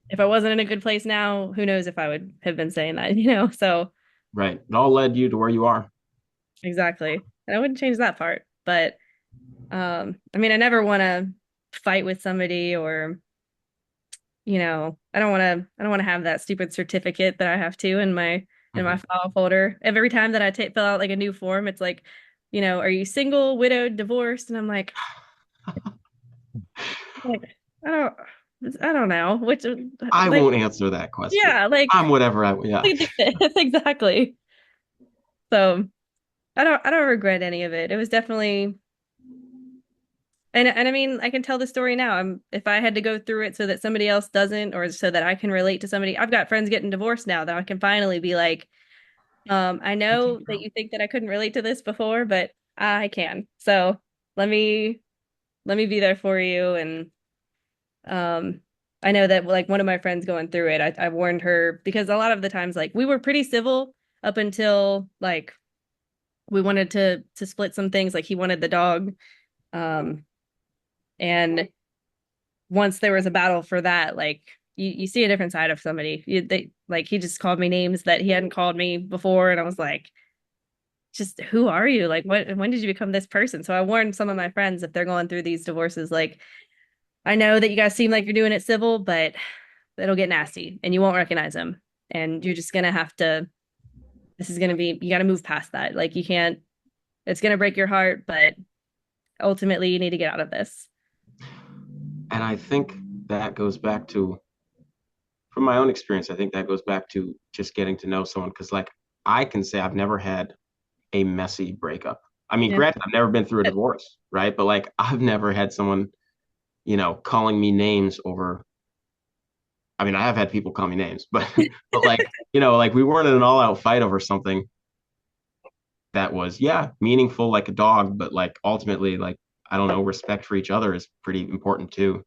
if I wasn't in a good place now, who knows if I would have been saying that. So right. It all led you to where you are. exactly. And I wouldn't change that part. But I mean, I never want to fight with somebody or I don't want to have that stupid certificate that I have to in my Mhm. file folder. Every time that I fill out like a new form, it's like are you single, widowed, divorced? And I'm like, I don't, I don't know. Which, I like, won't answer that question. yeah, like, I'm whatever yeah. exactly. So I don't regret any of it. It was definitely, and I mean, I can tell the story now. If I had to go through it so that somebody else doesn't, or so that I can relate to somebody, I've got friends getting divorced now that I can finally be like, I know that you think that I couldn't relate to this before, but I can. So let me let me be there for you. And um, I know that like one of my friends going through it, I warned her because a lot of the times like we were pretty civil up until like we wanted to split some things. Like he wanted the dog, um, and once there was a battle for that, like you see a different side of somebody. Like he just called me names that he hadn't called me before, and I was like, just who are you? Like when did you become this person? So I warned some of my friends if they're going through these divorces, like I know that you guys seem like you're doing it civil, but it'll get nasty and you won't recognize them. And you're just gonna have to, this is gonna be, you gotta move past that. Like you can't, it's gonna break your heart, but ultimately you need to get out of this. And I think that goes back to, from my own experience, I think that goes back to just getting to know someone. Because, like, I can say I've never had a messy breakup. I mean, Yeah. granted, I've never been through a divorce, right? But, like, I've never had someone, calling me names over. I mean, I have had people call me names, but, but like, like we weren't in an all out fight over something that was, yeah, meaningful, like a dog, but like ultimately, like, I don't know, respect for each other is pretty important too. So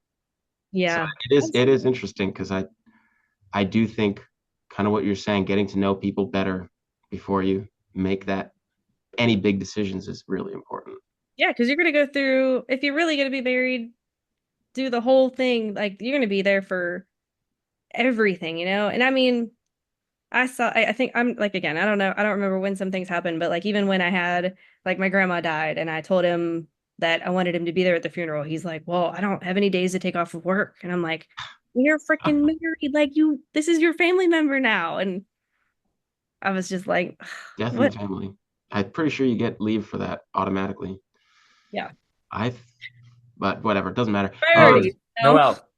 Yeah. it is interesting because I do think kind of what you're saying, getting to know people better before you make that any big decisions is really important. Yeah, because you're gonna go through, if you're really gonna be married, do the whole thing, like you're gonna be there for everything, And I mean, I think I'm like again, I don't know, I don't remember when some things happened, but like even when I had like my grandma died and I told him that I wanted him to be there at the funeral, he's like, "Well, I don't have any days to take off of work." And I'm like, "You're freaking married, like this is your family member now." And I was just like, Death in the "What?" family. I'm pretty sure you get leave for that automatically. Yeah. I, but whatever, it doesn't matter. Um, Priorities, Noelle,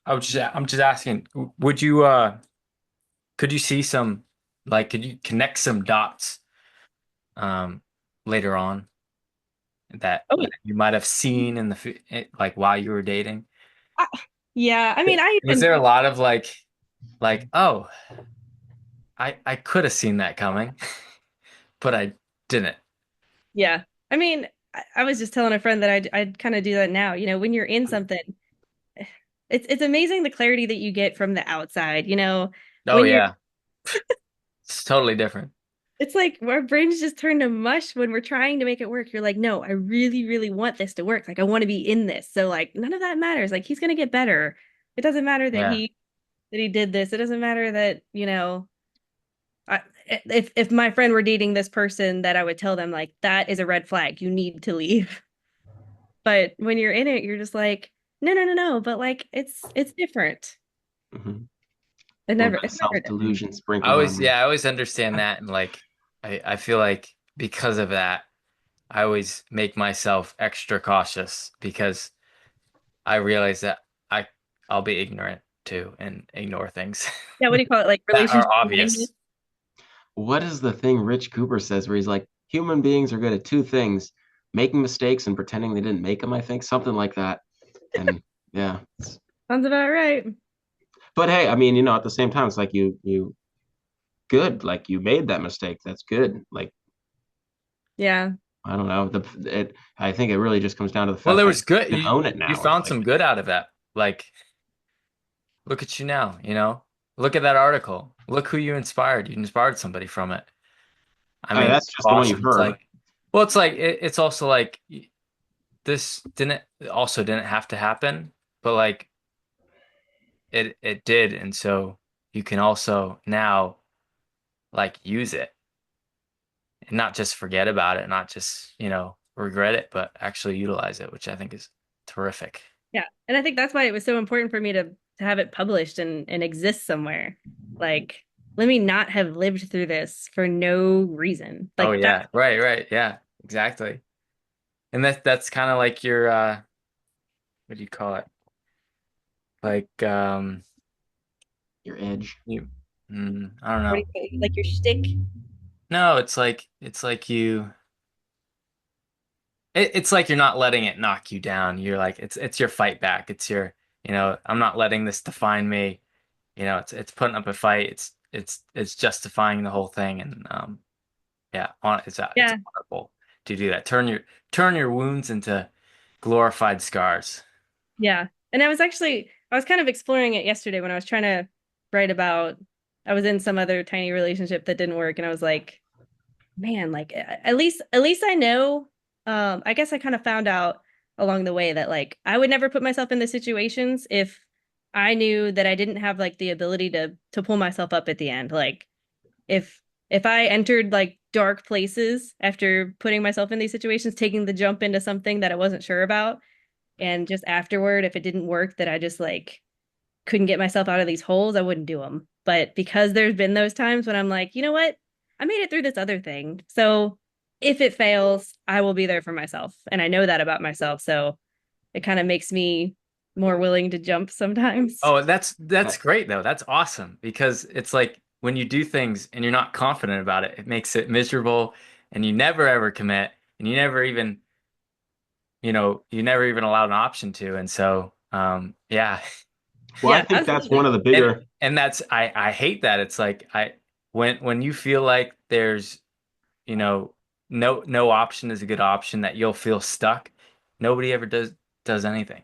I'm just asking, would you could you see some like could you connect some dots um later on that Oh, you might have seen in like while you were dating? I, yeah. I mean, I Was even there a lot of like oh, I could have seen that coming, but I didn't. yeah. I mean, I was just telling a friend that I'd kind of do that now. When you're in something, it's amazing the clarity that you get from the outside. Oh When you're yeah, it's totally different. it's like our brains just turn to mush when we're trying to make it work. You're like, no, I really, really want this to work. Like, I want to be in this. So, like, none of that matters. Like, he's gonna get better. It doesn't matter that Yeah. he did this. It doesn't matter that, if my friend were dating this person, that I would tell them like that is a red flag. You need to leave. But when you're in it, you're just like, no, no, no, no. But like, it's different. Mhm. A little bit of It's never self different. delusion sprinkled on there. I always understand that, and like I feel like because of that, I always make myself extra cautious because I realize that I I'll be ignorant too and ignore things Yeah, what do you call it? Like that are relationship blindness. obvious. What is the thing Rich Cooper says where he's like, human beings are good at two things, making mistakes and pretending they didn't make them, I think, something like that. And yeah. Sounds about right. But hey, I mean, at the same time, it's like you good, like you made that mistake. That's good. Like, Yeah. I don't know. I think it really just comes down to the Well, fact there that was good. you can own it You now. It's found like, some good out of that. Like, look at you now, you know? Look at that article. Look who you inspired. You inspired somebody from it. I I mean, mean, that's it's just the one you've awesome. It's heard. like, well, it's like it's also like this didn't have to happen, but like it did, and so you can also now like use it and not just forget about it, not just, regret it, but actually utilize it, which I think is terrific. Yeah. And I think that's why it was so important for me to have it published and exist somewhere. Like, let me not have lived through this for no reason. Oh Like that yeah, right, right, yeah. exactly. And that's kind of like your what do you call it? Like Your edge. you I don't What do know. you think? Like your shtick? No, it's like you it's like you're not letting it knock you down. You're like it's your fight back. It's your, I'm not letting this define me. It's putting up a fight. It's justifying the whole thing, and yeah, it's Yeah. honorable to do that. Turn your wounds into glorified scars. Yeah. And I was kind of exploring it yesterday when I was trying to write about, I was in some other tiny relationship that didn't work. And I was like, man, like at least I know, I guess I kind of found out along the way that like I would never put myself in the situations if I knew that I didn't have like the ability to pull myself up at the end. Like if if I entered like dark places after putting myself in these situations, taking the jump into something that I wasn't sure about, and just afterward, if it didn't work, that I just like couldn't get myself out of these holes, I wouldn't do them. But because there's been those times when I'm like, you know what? I made it through this other thing. So if it fails, I will be there for myself. And I know that about myself. So it kind of makes me more willing to jump sometimes. Oh, that's Uh, great though. That's awesome because it's like when you do things and you're not confident about it, it makes it miserable, and you never ever commit, and you never even allowed an option to. And so, yeah. well, I Yeah, think that's one absolutely. of the And bigger. and that's I hate that. It's like when you feel like there's, you know, no option is a good option, that you'll feel stuck. Nobody ever does anything.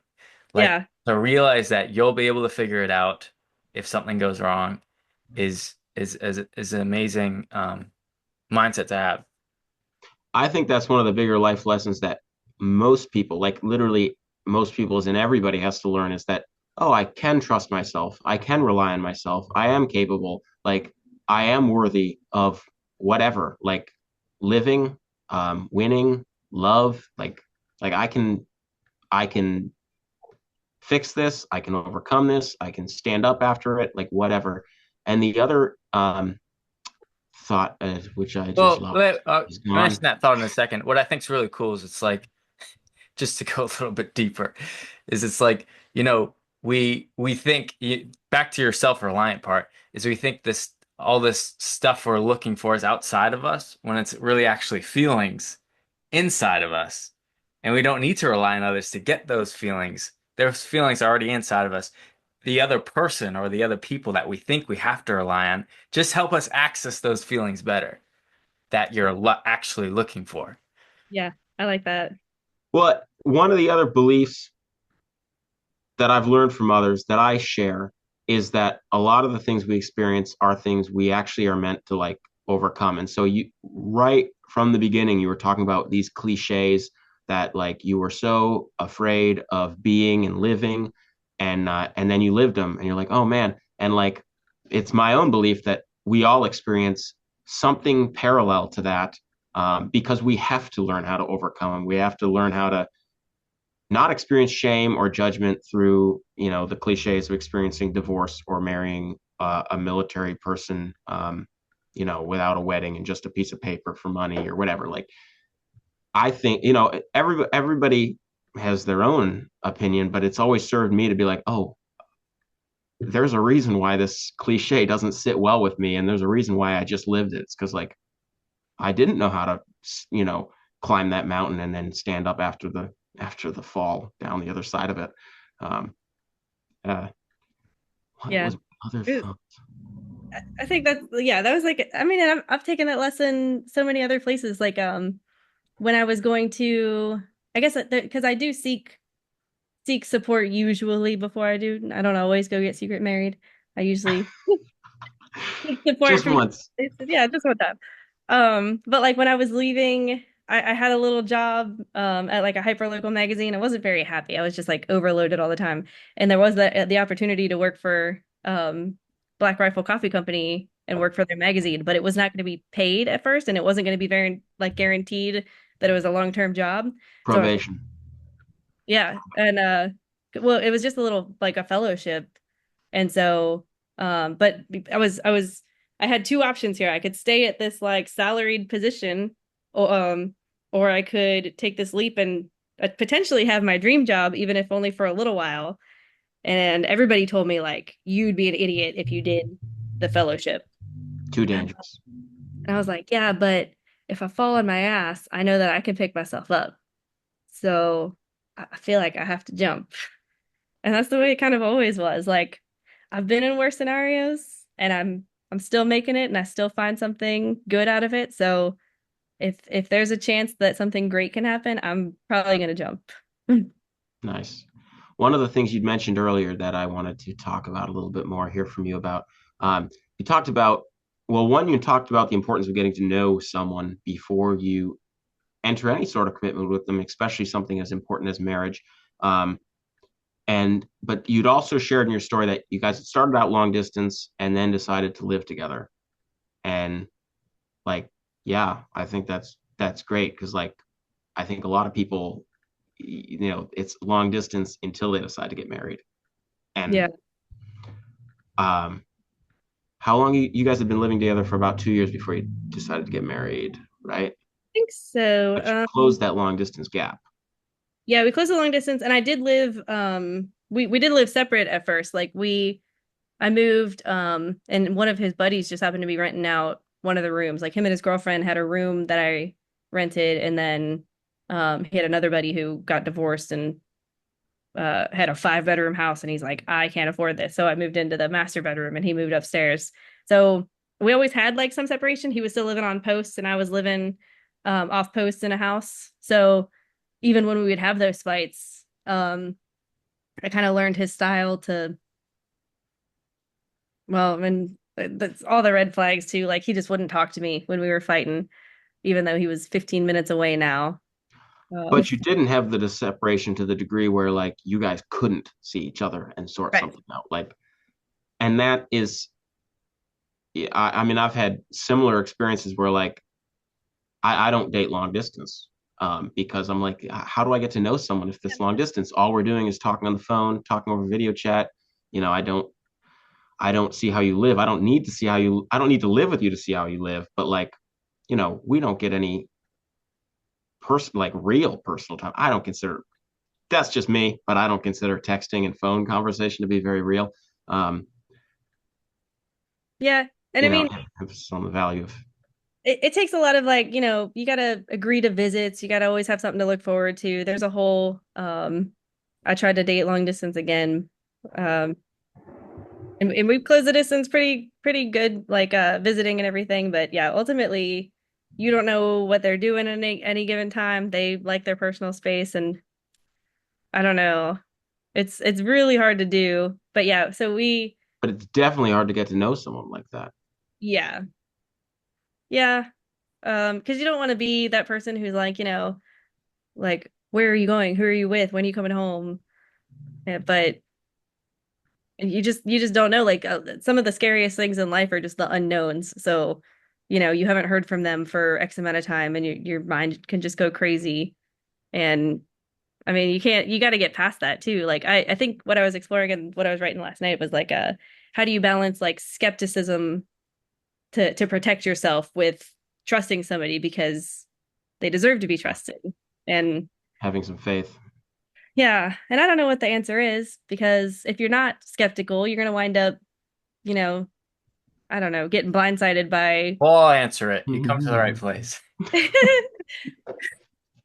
Like, Yeah. to realize that you'll be able to figure it out if something goes wrong is an amazing mindset to have. I think that's one of the bigger life lessons that most people, like literally most people, as in everybody, has to learn is that, oh, I can trust myself. I can rely on myself. I am capable. Like, I am worthy of whatever, like living, winning, love. Like I can fix this. I can overcome this. I can stand up after it, like whatever. And the other thought, which I just Well, lost, is I mentioned gone. that thought in a second. What I think is really cool is it's like, just to go a little bit deeper, is it's like, we think, back to your self-reliant part, is we think this all this stuff we're looking for is outside of us when it's really actually feelings inside of us. And we don't need to rely on others to get those feelings. Those feelings are already inside of us. The other person or the other people that we think we have to rely on just help us access those feelings better that you're actually looking for. Yeah. I like that. Well, one of the other beliefs that I've learned from others that I share is that a lot of the things we experience are things we actually are meant to like overcome. And so you right from the beginning you were talking about these cliches that like you were so afraid of being and living, and then you lived them and you're like, "Oh man." And like it's my own belief that we all experience something parallel to that, because we have to learn how to overcome them. We have to learn how to not experience shame or judgment through the cliches of experiencing divorce or marrying a military person, without a wedding and just a piece of paper for money or whatever. Like I think everybody has their own opinion, but it's always served me to be like, oh, there's a reason why this cliche doesn't sit well with me, and there's a reason why I just lived it. It's because like I didn't know how to climb that mountain and then stand up after the fall down the other side of it. Um, uh, what Yeah. was other It- thought? I think that's, yeah, that was like, I mean, I've taken that lesson so many other places. Like, when I was going to, I guess because I do seek support usually before I do. I don't always go get secret married. I usually seek support Just from, once. yeah, just one time. But like when I was leaving, I had a little job at like a hyperlocal magazine. I wasn't very happy. I was just like overloaded all the time. And there was the opportunity to work for Black Rifle Coffee Company and work for their magazine, but it was not going to be paid at first, and it wasn't going to be very like guaranteed that it was a long-term job. So I was Probation. yeah, and well, it was just a little like a fellowship. And so but I had two options here. I could stay at this like salaried position or or I could take this leap and potentially have my dream job, even if only for a little while. And everybody told me like you'd be an idiot if you did the fellowship. Too dangerous. And I was like, yeah, but if I fall on my ass, I know that I can pick myself up. So I feel like I have to jump. And that's the way it kind of always was. Like I've been in worse scenarios and I'm still making it and I still find something good out of it. So if there's a chance that something great can happen, I'm probably gonna jump. Nice. One of the things you'd mentioned earlier that I wanted to talk about a little bit more, hear from you about, you talked about, well, one, you talked about the importance of getting to know someone before you enter any sort of commitment with them, especially something as important as marriage. Um, but you'd also shared in your story that you guys had started out long distance and then decided to live together. And like, yeah, I think that's great because like I think a lot of people, it's long distance until they decide to get married. Yeah, And um, how long you guys have been living together for about 2 years before you decided to get married, right? I think so. But you closed that long distance gap. Yeah, we closed the long distance and I did live we did live separate at first. Like I moved and one of his buddies just happened to be renting out one of the rooms. Like him and his girlfriend had a room that I rented and then he had another buddy who got divorced and had a 5 bedroom house and he's like, I can't afford this. So I moved into the master bedroom and he moved upstairs. So we always had like some separation. He was still living on post and I was living off post in a house. So even when we would have those fights, I kind of learned his style to, well, and that's all the red flags too. Like he just wouldn't talk to me when we were fighting, even though he was 15 minutes away now. But you didn't have the separation to the degree where like you guys couldn't see each other and sort Right. something out. Like, and that is, I mean, I've had similar experiences where like I don't date long distance because I'm like, how do I get to know someone if this long distance? All we're doing is talking on the phone, talking over video chat. You know, I don't see how you live. I don't need to see how you. I don't need to live with you to see how you live. But like, we don't get any like real personal time. I don't consider that's just me, but I don't consider texting and phone conversation to be very real. Um, Yeah. And I you know, mean, emphasis on the value of it takes a lot of like, you got to agree to visits. You got to always have something to look forward to. There's a whole, I tried to date long distance again. Um, and we've closed the distance pretty good, like visiting and everything. But yeah, ultimately, you don't know what they're doing at any given time. They like their personal space, and I don't know. It's really hard to do. But yeah, so but it's definitely hard to get to know someone like that. yeah, yeah, because you don't want to be that person who's like, like where are you going? Who are you with? When are you coming home? Yeah, but you just don't know. Like some of the scariest things in life are just the unknowns. So, you haven't heard from them for X amount of time, and your mind can just go crazy. And I mean, you got to get past that too. Like I think what I was exploring and what I was writing last night was like, how do you balance like skepticism to protect yourself with trusting somebody because they deserve to be trusted. And Having some faith. yeah, and I don't know what the answer is because if you're not skeptical, you're gonna wind up, you know, I don't know, getting blindsided by Well, I'll answer it. You come to the right place.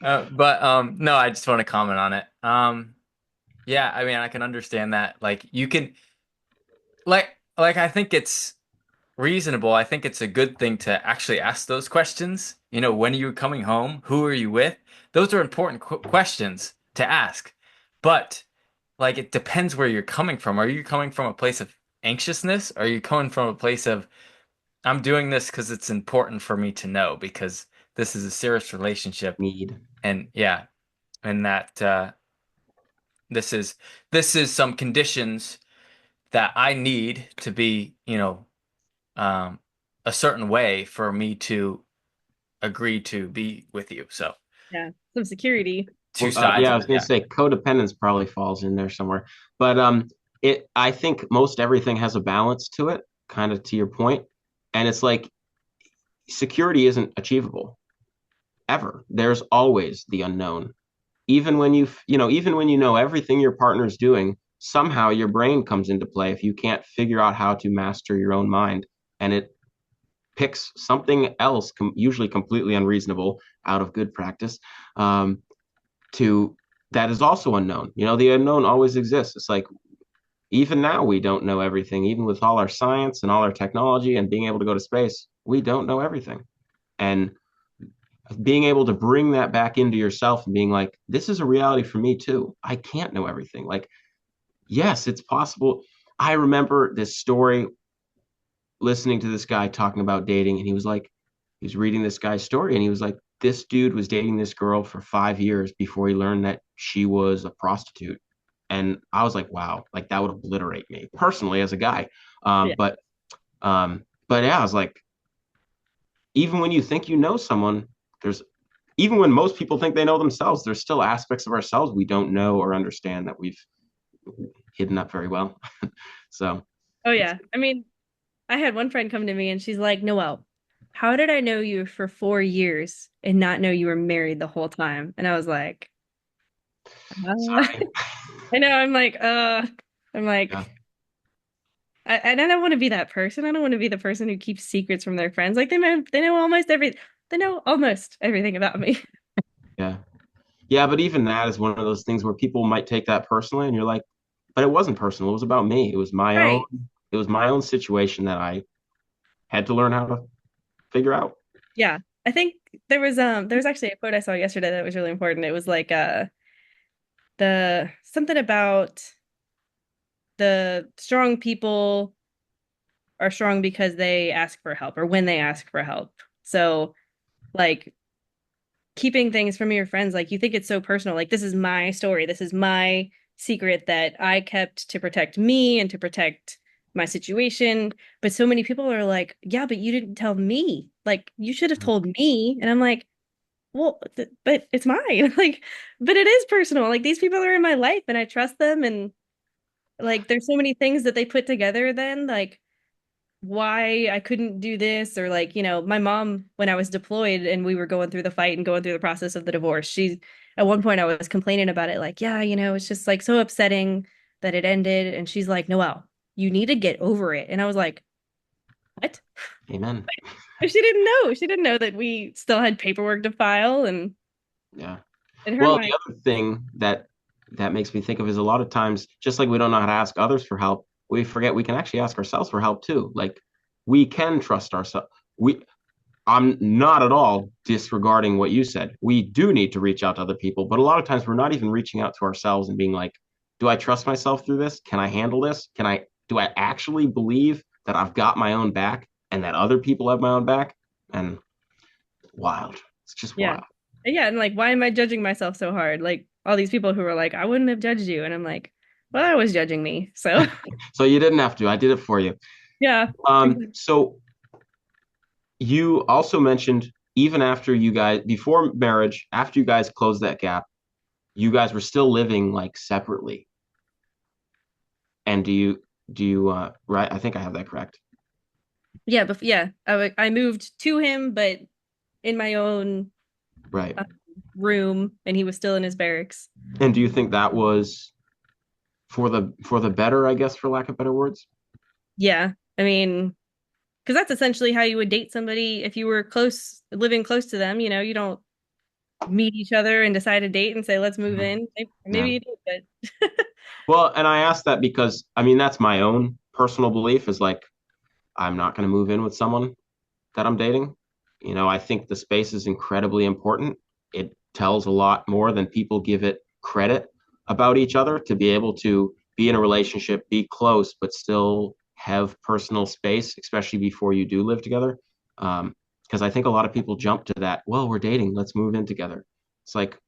But no, I just want to comment on it. Yeah, I mean, I can understand that. Like you can like I think it's reasonable. I think it's a good thing to actually ask those questions. When are you coming home? Who are you with? Those are important questions to ask. But like it depends where you're coming from. Are you coming from a place of anxiousness? Are you coming from a place of I'm doing this because it's important for me to know because this is a serious relationship Need. and yeah, and that this is some conditions that I need to be, um, a certain way for me to agree to be with you. So yeah, some security. two Well, sides yeah, I of was it. going Yeah. to say codependence probably falls in there somewhere, but I think most everything has a balance to it, kind of to your point, and it's like security isn't achievable. ever. There's always the unknown. Even when even when you know everything your partner's doing, somehow your brain comes into play if you can't figure out how to master your own mind, and it picks something else, usually completely unreasonable, out of good practice, um, to that is also unknown. The unknown always exists. It's like even now we don't know everything, even with all our science and all our technology and being able to go to space, we don't know everything. And being able to bring that back into yourself and being like, this is a reality for me too. I can't know everything. Like, yes, it's possible. I remember this story listening to this guy talking about dating, and he was reading this guy's story, and he was like, this dude was dating this girl for 5 years before he learned that she was a prostitute. And I was like, wow, like that would obliterate me personally as a guy. Yeah. But yeah, I was like, even when you think you know someone, there's even when most people think they know themselves, there's still aspects of ourselves we don't know or understand that we've hidden up very well. So Oh it's yeah. I mean, I had one friend come to me and she's like, Noelle, how did I know you for 4 years and not know you were married the whole time? And I was like, sorry. I know, I'm Yeah. like, I don't want to be that person. I don't want to be the person who keeps secrets from their friends. Like they know almost everything about me. Yeah. Yeah, but even that is one of those things where people might take that personally, and you're like, but it wasn't personal. It was about me. Right. It was my own situation that I had to learn how to figure out. Yeah. I think there was actually a quote I saw yesterday that was really important. It was like the something about the strong people are strong because they ask for help or when they ask for help. So like keeping things from your friends, like you think it's so personal. Like this is my story. This is my secret that I kept to protect me and to protect my situation. But so many people are like, yeah, but you didn't tell me. Like you should have told me. And I'm like, well, but it's mine. Like, but it is personal. Like these people are in my life and I trust them. And like, there's so many things that they put together then, like why I couldn't do this or like, my mom when I was deployed and we were going through the fight and going through the process of the divorce, she at one point I was complaining about it like, yeah, it's just like so upsetting that it ended and she's like, "Noelle, you need to get over it." And I was like, "What?" Amen. But she didn't know. She didn't know that we still had paperwork to file and Yeah. in her Well, mind, the other thing that makes me think of is a lot of times, just like we don't know how to ask others for help, we forget we can actually ask ourselves for help too. Like we can trust ourselves. We I'm not at all disregarding what you said. We do need to reach out to other people, but a lot of times we're not even reaching out to ourselves and being like, do I trust myself through this? Can I handle this? Do I actually believe that I've got my own back and that other people have my own back? And wild. It's just yeah. wild. Yeah, and like why am I judging myself so hard? Like all these people who were like, I wouldn't have judged you. And I'm like, well, I was judging me. So So you didn't have to. I did it for you. yeah. So you also mentioned even after you guys before marriage, after you guys closed that gap, you guys were still living like separately. And do you right? I think I have that correct. Yeah, but yeah, I moved to him, but in my own Right. uh, room, and he was still in his barracks. And do you think that was for the better, I guess, for lack of better words? Yeah, I mean, because that's essentially how you would date somebody if you were close, living close to them. You don't meet each other and decide a date and say, "Let's move Mhm. in." Maybe Yeah. you do, but Well, and I asked that because I mean that's my own personal belief is like I'm not going to move in with someone that I'm dating. I think the space is incredibly important. It tells a lot more than people give it credit about each other to be able to be in a relationship, be close, but still have personal space, especially before you do live together. Because I think a lot of people jump to that, well, we're dating, let's move in together. It's like,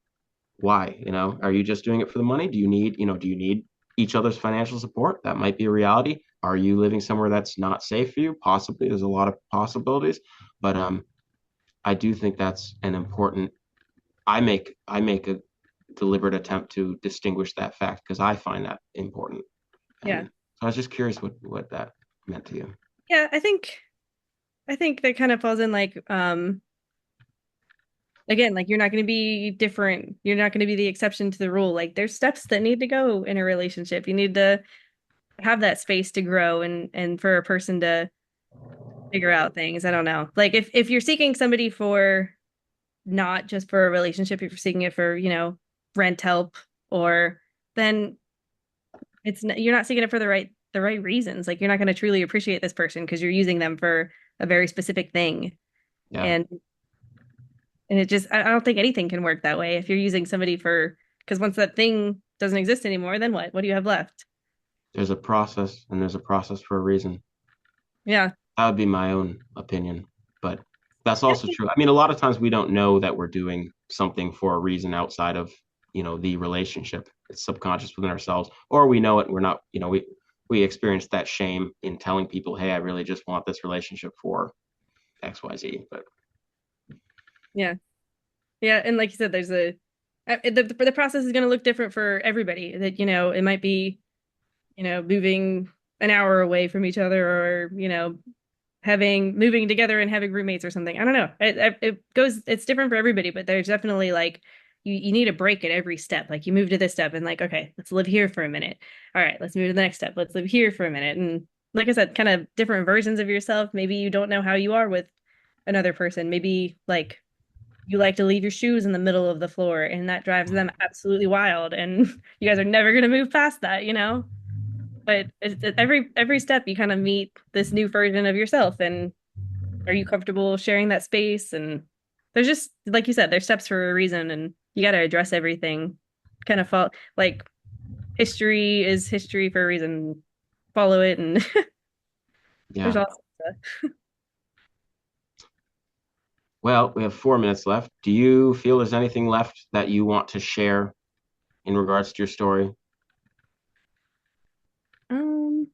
why? Are you just doing it for the money? Do you need each other's financial support? That might be a reality. Are you living somewhere that's not safe for you? Possibly. There's a lot of possibilities, but I do think that's an important. I make a deliberate attempt to distinguish that fact because I find that important. yeah, And so I was just curious what that meant to you. yeah. I think that kind of falls in like again, like you're not going to be different. You're not going to be the exception to the rule. Like there's steps that need to go in a relationship. You need to have that space to grow and for a person to figure out things. I don't know. Like if you're seeking somebody for not just for a relationship, if you're seeking it for, rent help or then you're not seeking it for the right reasons. Like you're not going to truly appreciate this person because you're using them for a very specific thing. Yeah, And and it just I don't think anything can work that way if you're using somebody for because once that thing doesn't exist anymore, then what? What do you have left? there's a process, and there's a process for a reason. Yeah. That would be my own opinion, but that's also true. I mean, a lot of times we don't know that we're doing something for a reason outside of, the relationship. It's subconscious within ourselves, or we know it. And we're not, we experience that shame in telling people, "Hey, I really just want this relationship for X, Y, Z." But Yeah. Yeah, and like you said, there's the process is going to look different for everybody. That it might be moving an hour away from each other, or having moving together and having roommates or something. I don't know. It's different for everybody, but there's definitely like you need a break at every step. Like you move to this step and like, okay, let's live here for a minute. All right, let's move to the next step. Let's live here for a minute. And like I said, kind of different versions of yourself. Maybe you don't know how you are with another person. Maybe like you like to leave your shoes in the middle of the floor and that drives them absolutely wild and you guys are never going to move past that. But every step you kind of meet this new version of yourself and are you comfortable sharing that space and there's just like you said there's steps for a reason and you got to address everything kind of fall like history is history for a reason, follow it and there's yeah, also well, we have 4 minutes left. Do you feel there's anything left that you want to share in regards to your story? um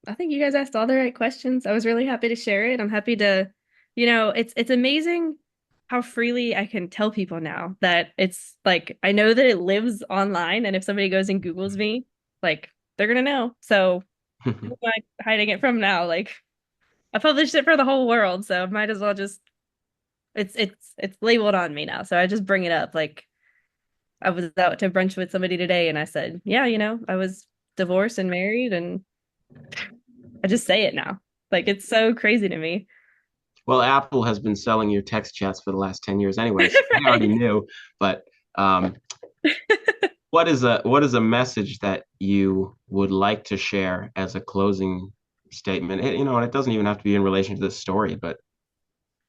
I think you guys asked all the right questions. I was really happy to share it. I'm happy to, it's amazing how freely I can tell people now that it's like I know that it lives online and if somebody goes and Googles me, like they're gonna know. So who am I hiding it from now? Like I published it for the whole world, so might as well just it's labeled on me now. So I just bring it up. Like I was out to brunch with somebody today and I said, yeah, I was divorced and married and I just say it now. Like it's so crazy to me. Well, Apple has been selling your text chats for the last 10 years anyway, so they already Right. knew. But um, what is a message that you would like to share as a closing statement? And it doesn't even have to be in relation to this story, but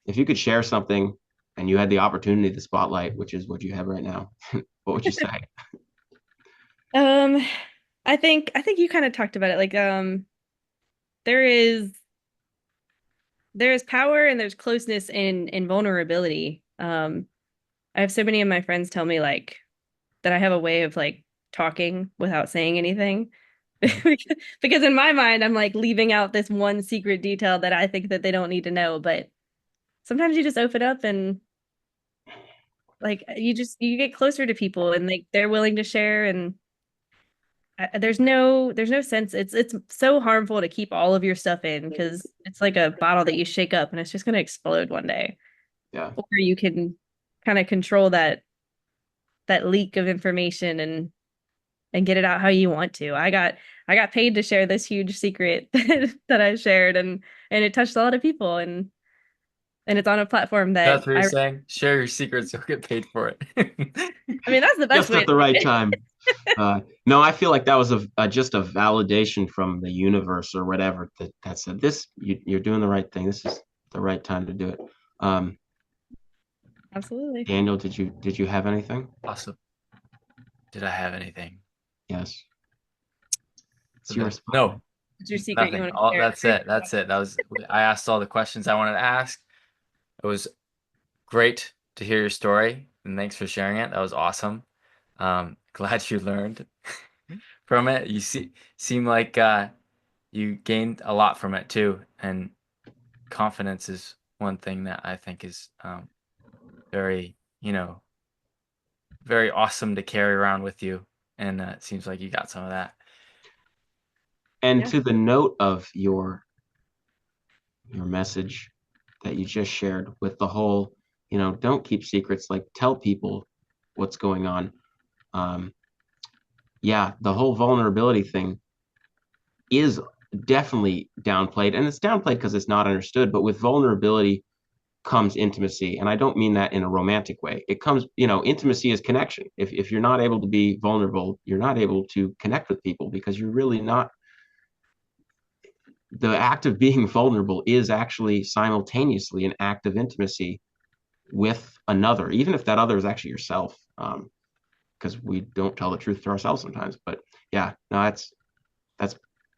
if you could share something and you had the opportunity, the spotlight, which is what you have right now, what would you say? Um, I think you kind of talked about it. Like, there is there is power and there's closeness in vulnerability. I have so many of my friends tell me like that I have a way of like talking without saying anything. Because in my mind, I'm like leaving out this one secret detail that I think that they don't need to know. But sometimes you just open up and like you get closer to people and like they're willing to share and there's no sense it's so harmful to keep all of your stuff in because it's like a bottle that you shake up and it's just going to explode one day Yeah. or you can kind of control that leak of information and get it out how you want to. I got paid to share this huge secret that I shared and it touched a lot of people and it's on a platform that That's what you're I saying. Share your secrets, you'll get paid for it. I mean that's the best Just way at to the do right it. time. No, I feel like that was just a validation from the universe or whatever that said this. You're doing the right thing. This is the right time to do it. Um, Absolutely. Daniel, did you have anything? Awesome. Did I have anything? Yes, it's So your no, spotlight. What's your secret you nothing. want to All share? that's it. That's it. That was I asked all the questions I wanted to ask. It was great to hear your story, and thanks for sharing it. That was awesome. Glad you learned from it. You seem like you gained a lot from it too, and confidence is one thing that I think is very, very awesome to carry around with you, and it seems like you got some of that. And Yeah. to the note of your message that you just shared with the whole, don't keep secrets. Like, tell people what's going on. Um, yeah, the whole vulnerability thing is definitely downplayed, and it's downplayed because it's not understood. But with vulnerability comes intimacy, and I don't mean that in a romantic way. It comes, intimacy is connection. If you're not able to be vulnerable, you're not able to connect with people because you're really not. The act of being vulnerable is actually simultaneously an act of intimacy with another, even if that other is actually yourself. Because we don't tell the truth to ourselves sometimes. But yeah, no, that's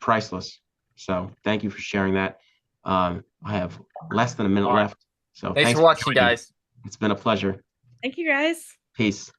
priceless. So thank you for sharing that. I have less than a minute All right. left. So Thanks thanks for for watching, joining me. guys. It's been a pleasure. Thank you guys. Peace.